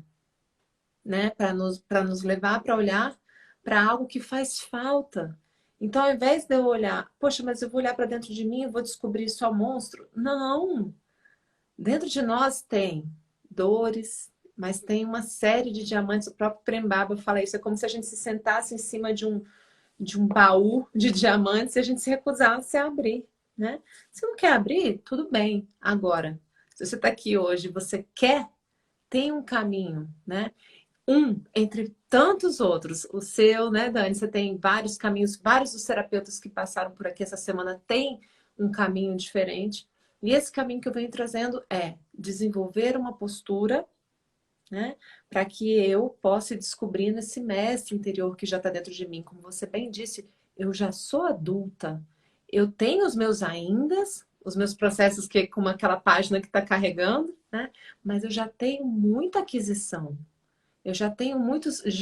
né, para nos levar para olhar para algo que faz falta. Então, ao invés de eu olhar, poxa, mas eu vou olhar para dentro de mim e vou descobrir só monstro. Não! Dentro de nós tem dores, mas tem uma série de diamantes. O próprio Prembaba fala isso. É como se a gente se sentasse em cima de um baú de diamantes e a gente se recusasse a abrir, né? Se não quer abrir, tudo bem. Agora, se você está aqui hoje, você quer, tem um caminho, né? Um entre tantos outros. O seu, né, Dani? Você tem vários caminhos, vários dos terapeutas que passaram por aqui essa semana têm um caminho diferente. E esse caminho que eu venho trazendo é desenvolver uma postura, né, para que eu possa ir descobrindo esse mestre interior que já está dentro de mim. Como você bem disse, eu já sou adulta. Eu tenho os meus aindas, os meus processos que como aquela página que está carregando, né? Mas eu já tenho muita aquisição. Eu já tenho muitos, isso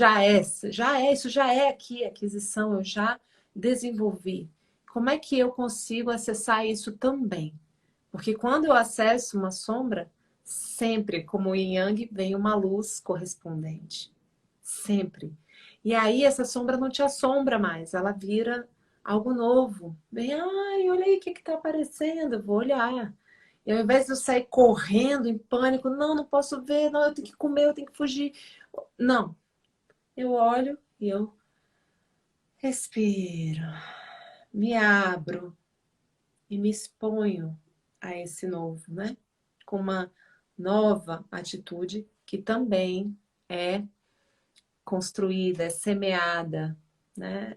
já é aqui, aquisição, eu já desenvolvi. como é que eu consigo acessar isso também? Porque quando eu acesso uma sombra, sempre, como o Yin Yang, vem uma luz correspondente. Sempre. E aí essa sombra não te assombra mais, ela vira algo novo. Vem, ai, olha aí o que está aparecendo, eu vou olhar. E ao invés de eu sair correndo em pânico, não, não posso ver, não, eu tenho que comer, eu tenho que fugir. Não, eu olho e eu respiro, me abro e me exponho a esse novo, né? Com uma nova atitude que também é construída, é semeada, né?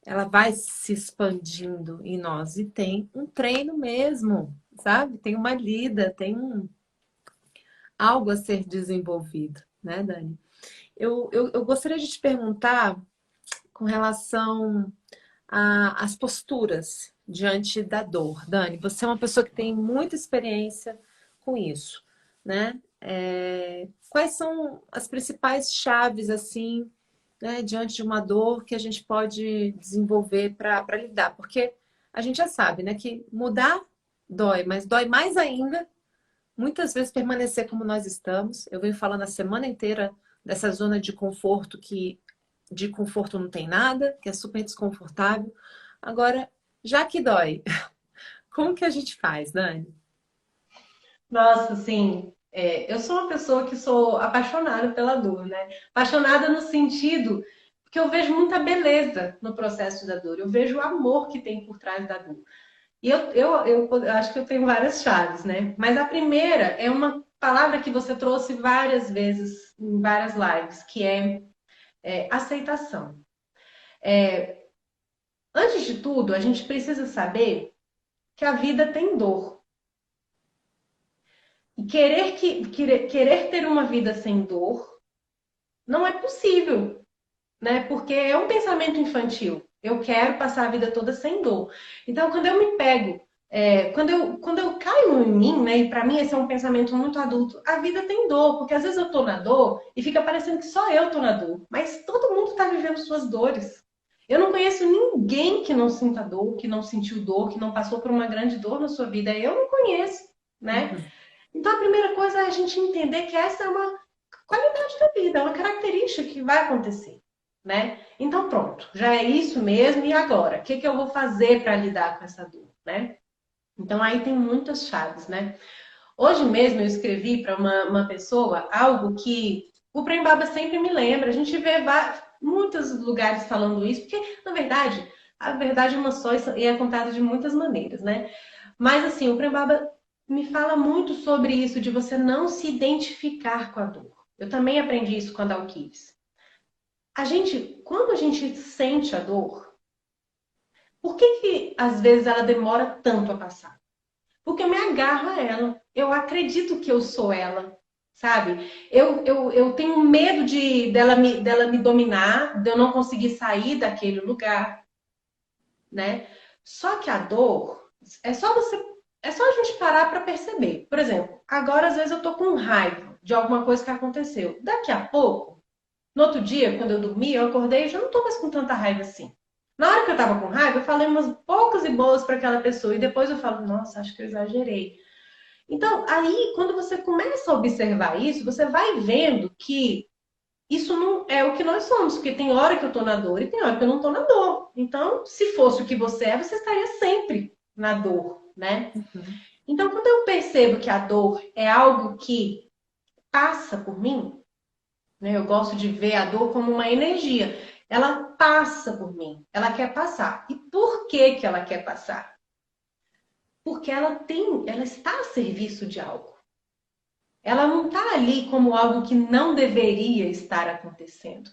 Ela vai se expandindo em nós e tem um treino mesmo, sabe? Tem uma lida, tem algo a ser desenvolvido, né, Dani? Eu gostaria de te perguntar com relação às posturas diante da dor. Dani, você é uma pessoa que tem muita experiência com isso, né? Quais são as principais chaves, assim, né, diante de uma dor que a gente pode desenvolver para lidar? Porque a gente já sabe, né, que mudar dói, mas dói mais ainda muitas vezes permanecer como nós estamos. Eu venho falando a semana inteira dessa zona de conforto que de conforto não tem nada, que é super desconfortável. Agora, já que dói, como que a gente faz, Dani? Nossa, assim, eu sou uma pessoa que sou apaixonada pela dor, né? Apaixonada no sentido que eu vejo muita beleza no processo da dor, eu vejo o amor que tem por trás da dor. E eu acho que eu tenho várias chaves, né? Mas a primeira é uma palavra que você trouxe várias vezes em várias lives, que é aceitação. Antes de tudo, a gente precisa saber que a vida tem dor. E querer ter uma vida sem dor não é possível, né? Porque é um pensamento infantil. Eu quero passar a vida toda sem dor. Então, quando eu me pego, quando eu caio em mim, né? E para mim esse é um pensamento muito adulto. A vida tem dor, porque às vezes eu tô na dor e fica parecendo que só eu tô na dor, mas todo mundo tá vivendo suas dores. Eu não conheço ninguém que não sinta dor, que não sentiu dor, que não passou por uma grande dor na sua vida. Eu não conheço, né? Uhum. Então a primeira coisa é a gente entender que essa é uma qualidade da vida, é uma característica que vai acontecer, né? Então pronto, já é isso mesmo. E agora? O que que eu vou fazer para lidar com essa dor, né? Então aí tem muitas chaves, né? Hoje mesmo eu escrevi para uma pessoa algo que o Prembaba sempre me lembra. A gente vê muitos lugares falando isso, porque na verdade a verdade é uma só e é contada de muitas maneiras, né? Mas assim, o Prembaba me fala muito sobre isso de você não se identificar com a dor. Eu também aprendi isso com a Dalquives. Quando a gente sente a dor, por que às vezes ela demora tanto a passar? Porque eu me agarro a ela. Eu acredito que eu sou ela, sabe? Eu tenho medo dela me dominar, de eu não conseguir sair daquele lugar, né? Só que a dor, é só você, é só a gente parar para perceber. Por exemplo, agora às vezes eu tô com raiva de alguma coisa que aconteceu. Daqui a pouco, no outro dia, quando eu dormi, eu acordei e já não tô mais com tanta raiva assim. Na hora que eu tava com raiva, eu falei umas poucas e boas para aquela pessoa e depois eu falo, nossa, acho que eu exagerei. Então, aí, quando você começa a observar isso, você vai vendo que isso não é o que nós somos, porque tem hora que eu tô na dor e tem hora que eu não tô na dor. Então, se fosse o que você estaria sempre na dor, né? Uhum. Então, quando eu percebo que a dor é algo que passa por mim, né? Eu gosto de ver a dor como uma energia. Ela passa por mim, ela quer passar. E por que que ela quer passar? Porque ela está a serviço de algo. Ela não está ali como algo que não deveria estar acontecendo.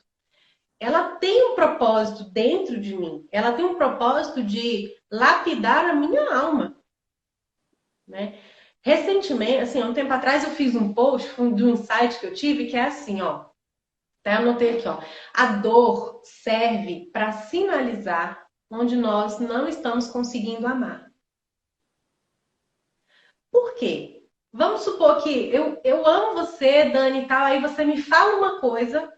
Ela tem um propósito dentro de mim. Ela tem um propósito de lapidar a minha alma, né? Recentemente, assim, há um tempo atrás eu fiz um post de um insight que eu tive que é assim, ó. Até anotei aqui, ó. A dor serve para sinalizar onde nós não estamos conseguindo amar. Por quê? Vamos supor que eu amo você, Dani, e tal, aí você me fala uma coisa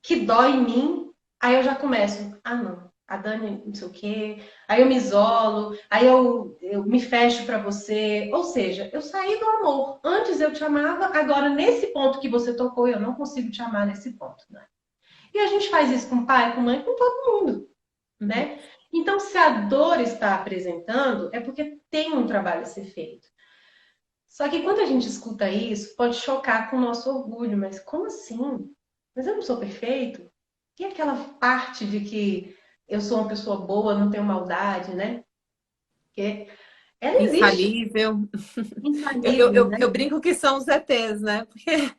que dói em mim, aí eu já começo, ah, não. a Dani não sei o quê, aí eu me isolo, aí eu me fecho para você. Ou seja, eu saí do amor. Antes eu te amava, agora nesse ponto que você tocou, eu não consigo te amar nesse ponto, né? E a gente faz isso com pai, com mãe, com todo mundo, Uhum. né? Então, se a dor está apresentando, é porque tem um trabalho a ser feito. Só que quando a gente escuta isso, pode chocar com o nosso orgulho, mas como assim? Mas eu não sou perfeito? E aquela parte de que eu sou uma pessoa boa, não tenho maldade, né? Porque ela existe, Infalível. infalível, né? Eu brinco que são os ETs, né? Porque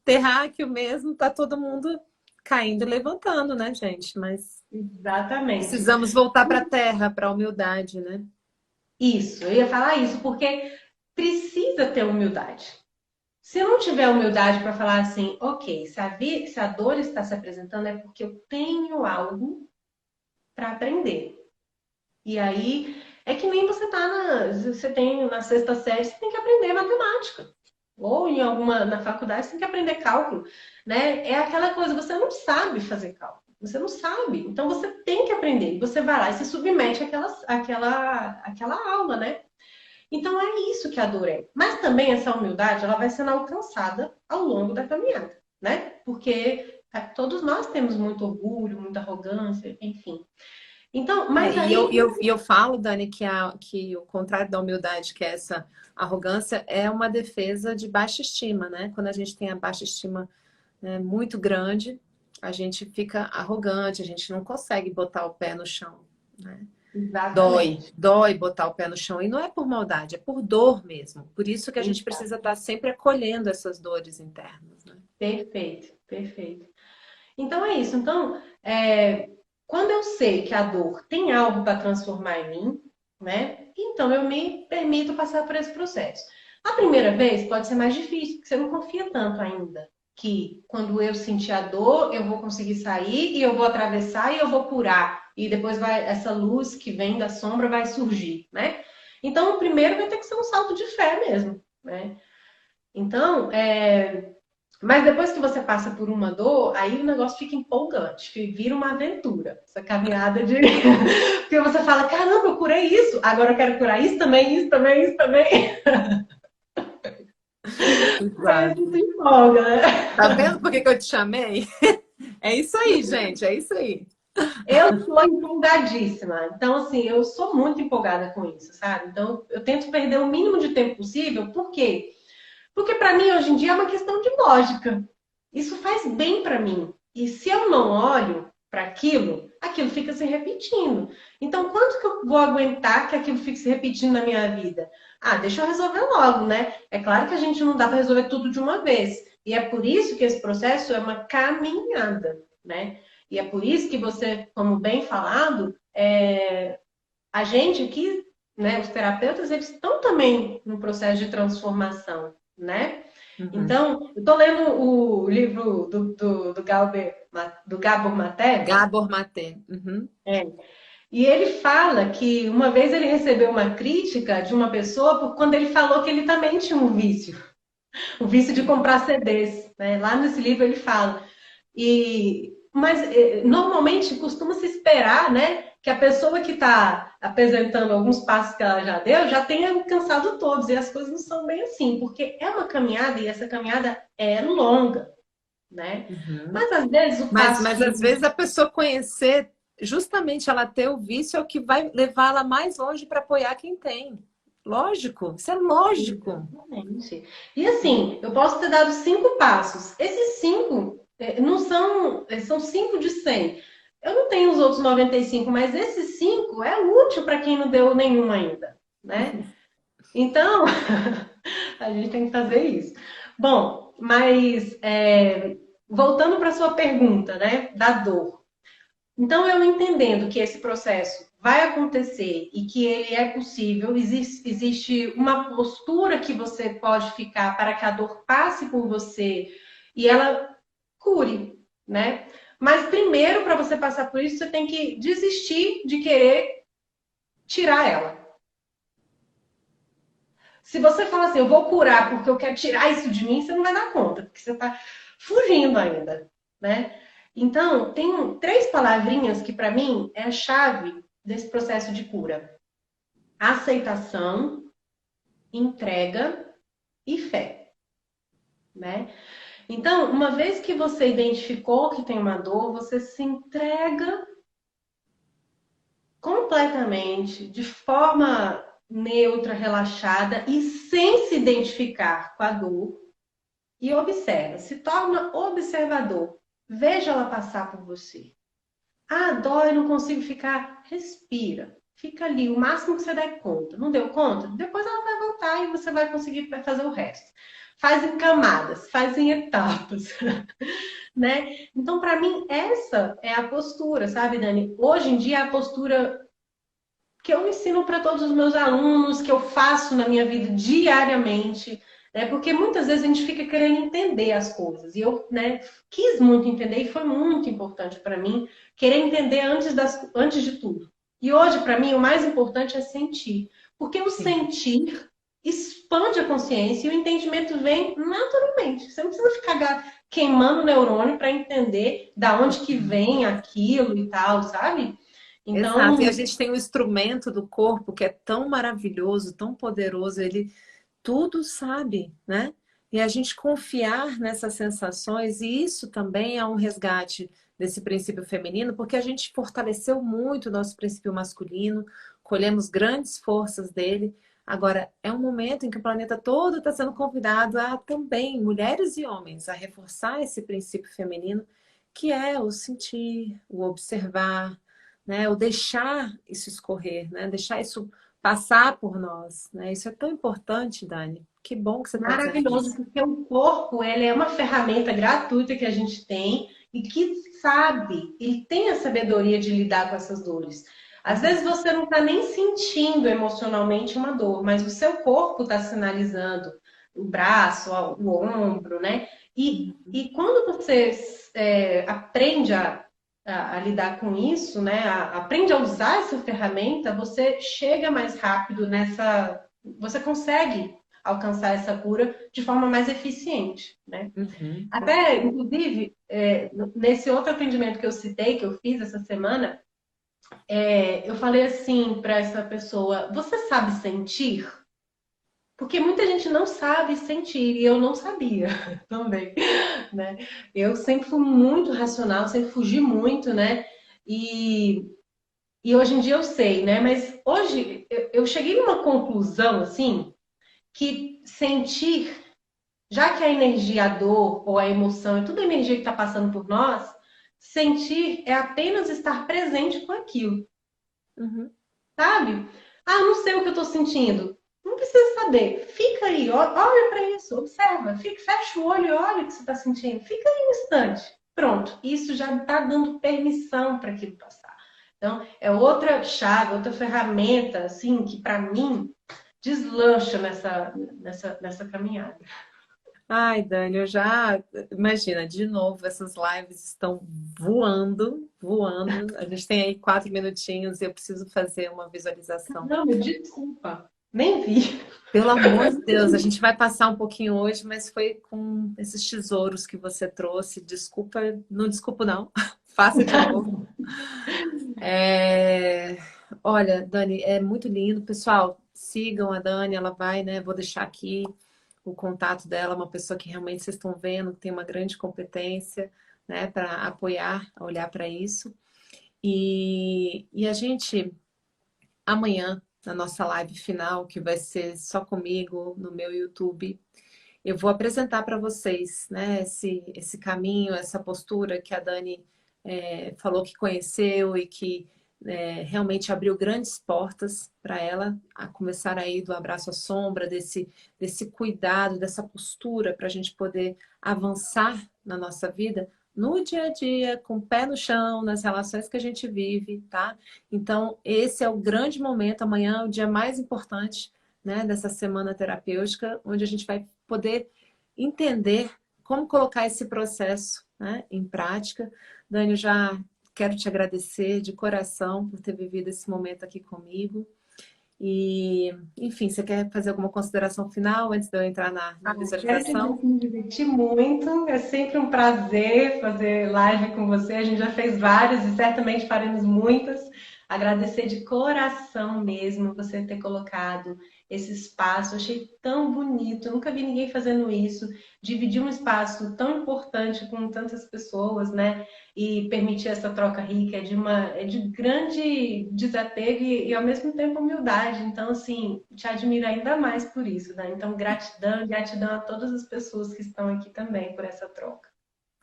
terráqueo mesmo, tá todo mundo caindo e levantando, né, gente? Mas Exatamente. precisamos voltar para a terra, para a humildade, né? Isso, eu ia falar isso, porque precisa ter humildade. Se eu não tiver humildade para falar assim, ok, se a dor está se apresentando é porque eu tenho algo para aprender. E aí é que nem você tá você tem na sexta série, você tem que aprender matemática. Ou em alguma na faculdade você tem que aprender cálculo, né? É aquela coisa, você não sabe fazer cálculo. Você não sabe. Então você tem que aprender. E você vai lá e se submete àquela aula, né? Então é isso que a dor é. Mas também essa humildade, ela vai sendo alcançada ao longo da caminhada, né? Porque todos nós temos muito orgulho, muita arrogância, enfim. Então, mas aí E eu falo, Dani, que o contrário da humildade, que é essa arrogância, é uma defesa de baixa estima, né? Quando a gente tem a baixa estima, né, muito grande, a gente fica arrogante, a gente não consegue botar o pé no chão, né? exatamente. Dói botar o pé no chão. E não é por maldade, é por dor mesmo. Por isso que a gente Exato. precisa estar sempre acolhendo essas dores internas, né? Perfeito, perfeito. Então é isso. Então, quando eu sei que a dor tem algo para transformar em mim, né? Então eu me permito passar por esse processo. A primeira vez pode ser mais difícil, porque você não confia tanto ainda. Que quando eu sentir a dor, eu vou conseguir sair e eu vou atravessar e eu vou curar. E depois vai essa luz que vem da sombra vai surgir, né? Então, o primeiro vai ter que ser um salto de fé mesmo, né? Então, mas depois que você passa por uma dor, aí o negócio fica empolgante, vira uma aventura. Essa caminhada de. Porque você fala: caramba, eu curei isso, agora eu quero curar isso também, isso também, isso também. Aí a gente Exato. empolga, né? Tá vendo por que que eu te chamei? É isso aí, gente, é isso aí. Eu sou empolgadíssima. Então, assim, eu sou muito empolgada com isso, sabe? Então, eu tento perder o mínimo de tempo possível. Por quê? Porque para mim, hoje em dia, é uma questão de lógica. Isso faz bem para mim. E se eu não olho para aquilo, aquilo fica se repetindo. Então, quanto que eu vou aguentar que aquilo fique se repetindo na minha vida? Ah, deixa eu resolver logo, né? É claro que a gente não dá para resolver tudo de uma vez. E é por isso que esse processo é uma caminhada, né? E é por isso que você, como bem falado, a gente aqui, né, os terapeutas, eles estão também no processo de transformação, né? Uhum. Então, eu estou lendo o livro do Gabor Maté, Gabor Maté. Uhum. e ele fala que uma vez ele recebeu uma crítica de uma pessoa quando ele falou que ele também tinha um vício, o vício de comprar CDs, né? Lá nesse livro ele fala. Mas normalmente costuma se esperar, né, que a pessoa que está apresentando alguns passos que ela já deu já tenha alcançado todos, e as coisas não são bem assim, porque é uma caminhada e essa caminhada é longa, né? Uhum. Mas às vezes o passo Mas que às vezes a pessoa conhecer, justamente ela ter o vício, é o que vai levá-la mais longe para apoiar quem tem. Lógico, isso é lógico. exatamente. E assim, eu posso ter dado 5 passos. Esses 5 não são, são 5 de 100. Eu não tenho os outros 95, mas esses 5 é útil para quem não deu nenhum ainda, né? Então, a gente tem que fazer isso. Bom, mas voltando para sua pergunta, né, da dor. Então, eu entendendo que esse processo vai acontecer e que ele é possível, existe uma postura que você pode ficar para que a dor passe por você e ela cure, né? Mas primeiro, para você passar por isso, você tem que desistir de querer tirar ela. Se você fala assim, eu vou curar porque eu quero tirar isso de mim, você não vai dar conta, porque você está fugindo ainda, né? Então, tem três palavrinhas que para mim é a chave desse processo de cura: aceitação, entrega e fé, né? Então, uma vez que você identificou que tem uma dor, você se entrega completamente, de forma neutra, relaxada e sem se identificar com a dor, e observa, se torna observador. Veja ela passar por você. Ah, dói, não consigo ficar. Respira. Fica ali o máximo que você der conta. Não deu conta? Depois ela vai voltar e você vai conseguir fazer o resto. Faz em camadas, faz em etapas, né? Então, para mim, essa é a postura, sabe, Dani? Hoje em dia, a postura que eu ensino para todos os meus alunos, que eu faço na minha vida diariamente, né? Porque muitas vezes a gente fica querendo entender as coisas. E eu, né, quis muito entender e foi muito importante para mim querer entender antes de tudo. E hoje, para mim, o mais importante é sentir. Porque o Sim. sentir expande a consciência e o entendimento vem naturalmente. Você não precisa ficar queimando o neurônio para entender da onde que vem aquilo e tal, sabe? Exato, e a Então, gente tem um instrumento do corpo que é tão maravilhoso, tão poderoso, ele tudo sabe, né? E a gente confiar nessas sensações, e isso também é um resgate desse princípio feminino, porque a gente fortaleceu muito o nosso princípio masculino, colhemos grandes forças dele. Agora, é um momento em que o planeta todo está sendo convidado a também, mulheres e homens, a reforçar esse princípio feminino, que é o sentir, o observar, né? O deixar isso escorrer, né? Deixar isso passar por nós, né? Isso é tão importante, Dani. Que bom que você está dizendo maravilhoso, isso. porque o corpo, ele é uma ferramenta gratuita que a gente tem e que sabe, ele tem a sabedoria de lidar com essas dores. Às Uhum. vezes você não está nem sentindo emocionalmente uma dor, mas o seu corpo está sinalizando o braço, o ombro, né? E quando você aprende a lidar com isso, né? Aprende a usar essa ferramenta, você chega mais rápido nessa. Você consegue alcançar essa cura de forma mais eficiente, né? Uhum. Até, inclusive, nesse outro atendimento que eu citei, que eu fiz essa semana, eu falei assim para essa pessoa: você sabe sentir? Porque muita gente não sabe sentir e eu não sabia também, né? Eu sempre fui muito racional, sempre fugi muito, né? E, e hoje em dia eu sei, né? Mas hoje eu cheguei numa conclusão assim que sentir, já que a energia, a dor ou a emoção é tudo energia que está passando por nós, sentir é apenas estar presente com aquilo, Uhum. sabe? Ah, não sei o que eu estou sentindo. Não precisa saber. Fica aí, olha para isso, observa, fecha o olho e olha o que você está sentindo. Fica aí um instante. Pronto, isso já está dando permissão para aquilo passar. Então, é outra chave, outra ferramenta, assim, que para mim deslancha nessa caminhada. Ai, Dani, eu já. Imagina, de novo, essas lives estão voando, voando. A gente tem aí 4 minutinhos e eu preciso fazer uma visualização. Não, desculpa. Nem vi. Pelo amor de Deus, a gente vai passar um pouquinho hoje, mas foi com esses tesouros que você trouxe. Desculpa, não desculpo, não. Faça de novo. É, olha, Dani, é muito lindo. Pessoal, sigam a Dani, ela vai, né? Vou deixar aqui o contato dela, uma pessoa que realmente vocês estão vendo, que tem uma grande competência, né, para apoiar, a olhar para isso. E a gente, amanhã, na nossa live final, que vai ser só comigo no meu YouTube, eu vou apresentar para vocês, né, esse caminho, essa postura que a Dani falou que conheceu e que realmente abriu grandes portas para ela, a começar aí do abraço à sombra, desse cuidado, dessa postura para a gente poder avançar na nossa vida, no dia a dia, com o pé no chão, nas relações que a gente vive, tá? Então, esse é o grande momento, amanhã é o dia mais importante, né, dessa semana terapêutica, onde a gente vai poder entender como colocar esse processo, né, em prática. Dani, eu já quero te agradecer de coração por ter vivido esse momento aqui comigo. E, enfim, você quer fazer alguma consideração final antes de eu entrar na Quero dizer visualização? que me diverti muito. É sempre um prazer fazer live com você. A gente já fez várias e certamente faremos muitas. Agradecer de coração mesmo você ter colocado esse espaço. Eu achei tão bonito. Eu nunca vi ninguém fazendo isso. Dividir um espaço tão importante com tantas pessoas, né? E permitir essa troca rica é de grande desapego e ao mesmo tempo humildade. Então, assim, te admiro ainda mais por isso, né? Então, gratidão, gratidão a todas as pessoas que estão aqui também por essa troca.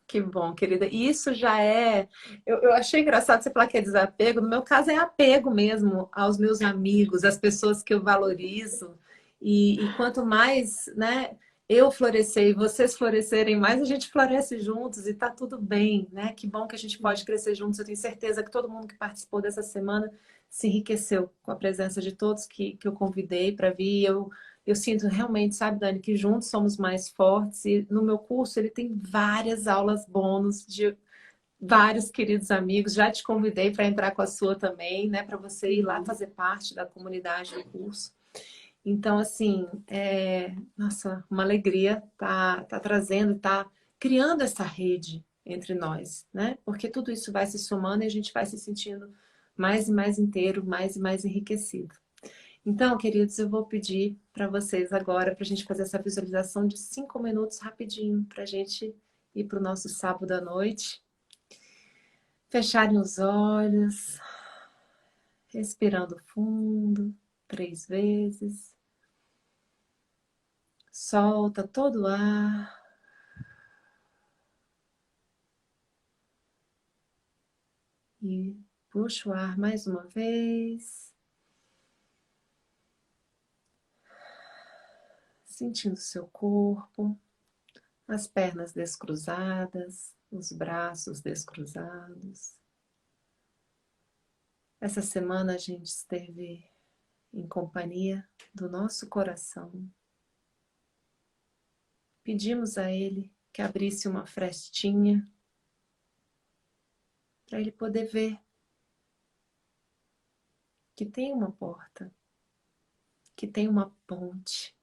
Que bom, querida. E isso já é. Eu achei engraçado você falar que é desapego. No meu caso, é apego mesmo aos meus amigos, às pessoas que eu valorizo. E quanto mais, né, eu florescer e vocês florescerem, mais a gente floresce juntos e tá tudo bem, né? Que bom que a gente pode crescer juntos. Eu tenho certeza que todo mundo que participou dessa semana se enriqueceu com a presença de todos que eu convidei para vir. Eu sinto realmente, sabe, Dani, que juntos somos mais fortes. E no meu curso ele tem várias aulas bônus de vários queridos amigos. Já te convidei para entrar com a sua também, né? Para você ir lá fazer parte da comunidade do curso. Então, assim, nossa, uma alegria tá trazendo, tá criando essa rede entre nós, né? Porque tudo isso vai se somando e a gente vai se sentindo mais e mais inteiro, mais e mais enriquecido. Então, queridos, eu vou pedir para vocês agora, para a gente fazer essa visualização de 5 minutos rapidinho, para a gente ir para o nosso sábado à noite. Fecharem os olhos, respirando fundo, 3 vezes. Solta todo o ar. E puxa o ar mais uma vez. Sentindo seu corpo, as pernas descruzadas, os braços descruzados. Essa semana a gente esteve em companhia do nosso coração. Pedimos a Ele que abrisse uma frestinha para Ele poder ver que tem uma porta, que tem uma ponte,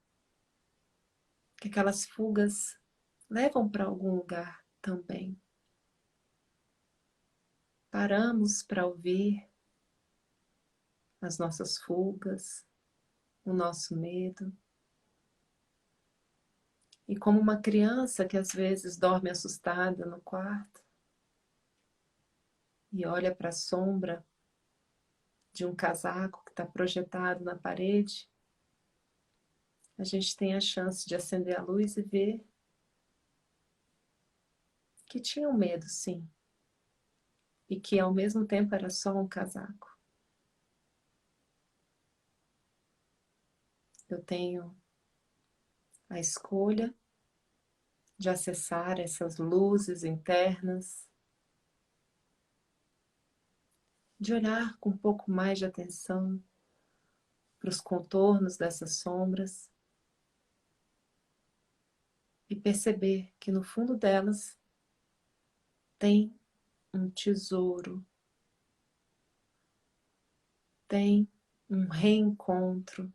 que aquelas fugas levam para algum lugar também. Paramos para ouvir as nossas fugas, o nosso medo. E como uma criança que às vezes dorme assustada no quarto e olha para a sombra de um casaco que está projetado na parede, a gente tem a chance de acender a luz e ver que tinha um medo, sim, e que ao mesmo tempo era só um casaco. Eu tenho a escolha de acessar essas luzes internas, de olhar com um pouco mais de atenção para os contornos dessas sombras e perceber que no fundo delas tem um tesouro, tem um reencontro,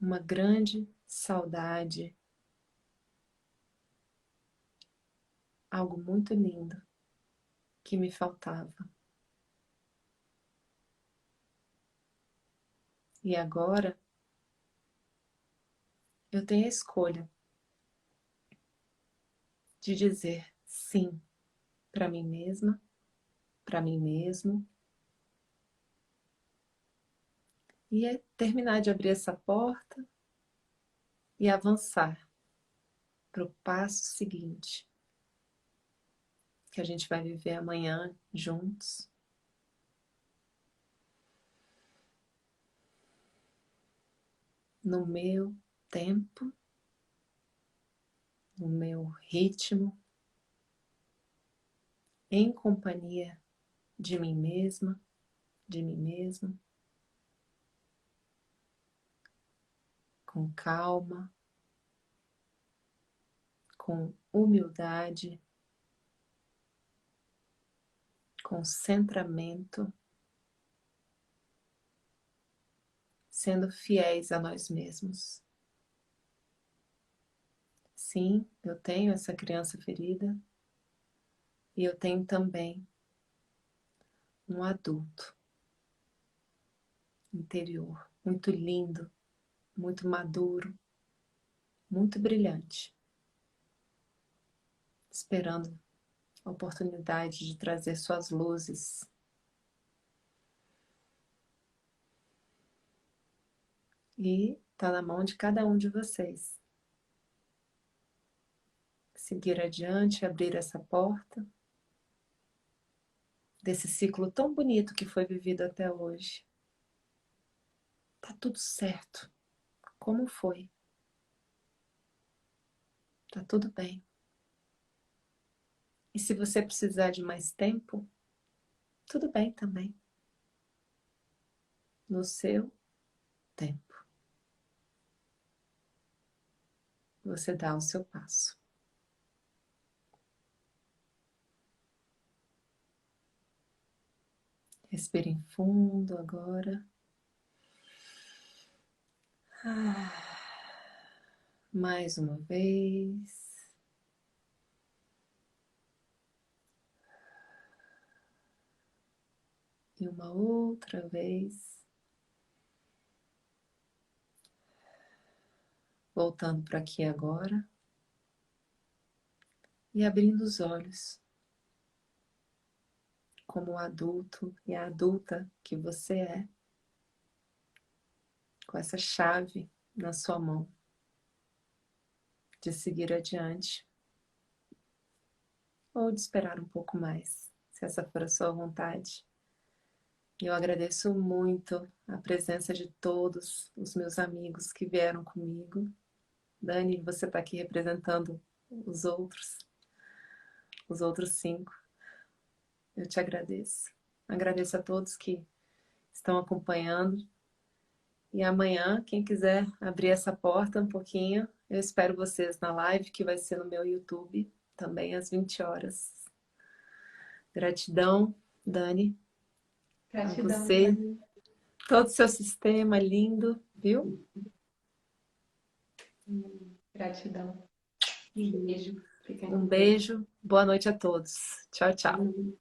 uma grande saudade, algo muito lindo que me faltava. E agora eu tenho a escolha de dizer sim para mim mesma, para mim mesmo, e é terminar de abrir essa porta e avançar para o passo seguinte, que a gente vai viver amanhã juntos. No meu tempo, no meu ritmo, em companhia de mim mesma, de mim mesmo, com calma, com humildade, com centramento, sendo fiéis a nós mesmos. Sim, eu tenho essa criança ferida e eu tenho também um adulto interior muito lindo, muito maduro, muito brilhante, esperando a oportunidade de trazer suas luzes. E está na mão de cada um de vocês. Seguir adiante, abrir essa porta desse ciclo tão bonito que foi vivido até hoje. Tá tudo certo, como foi. Tá tudo bem. E se você precisar de mais tempo, tudo bem também. No seu tempo. Você dá o seu passo. Respirem fundo agora. Mais uma vez. E uma outra vez. Voltando para aqui agora. E abrindo os olhos. Como o adulto e a adulta que você é. Com essa chave na sua mão. De seguir adiante. Ou de esperar um pouco mais, se essa for a sua vontade. Eu agradeço muito a presença de todos os meus amigos que vieram comigo. Dani, você está aqui representando os outros 5. Eu te agradeço. Agradeço a todos que estão acompanhando. E amanhã, quem quiser abrir essa porta um pouquinho, eu espero vocês na live que vai ser no meu YouTube, também às 20 horas. Gratidão, Dani. Gratidão, A você, Dani. todo o seu sistema lindo, viu? Gratidão. Um beijo. Um beijo, boa noite a todos. Tchau, tchau.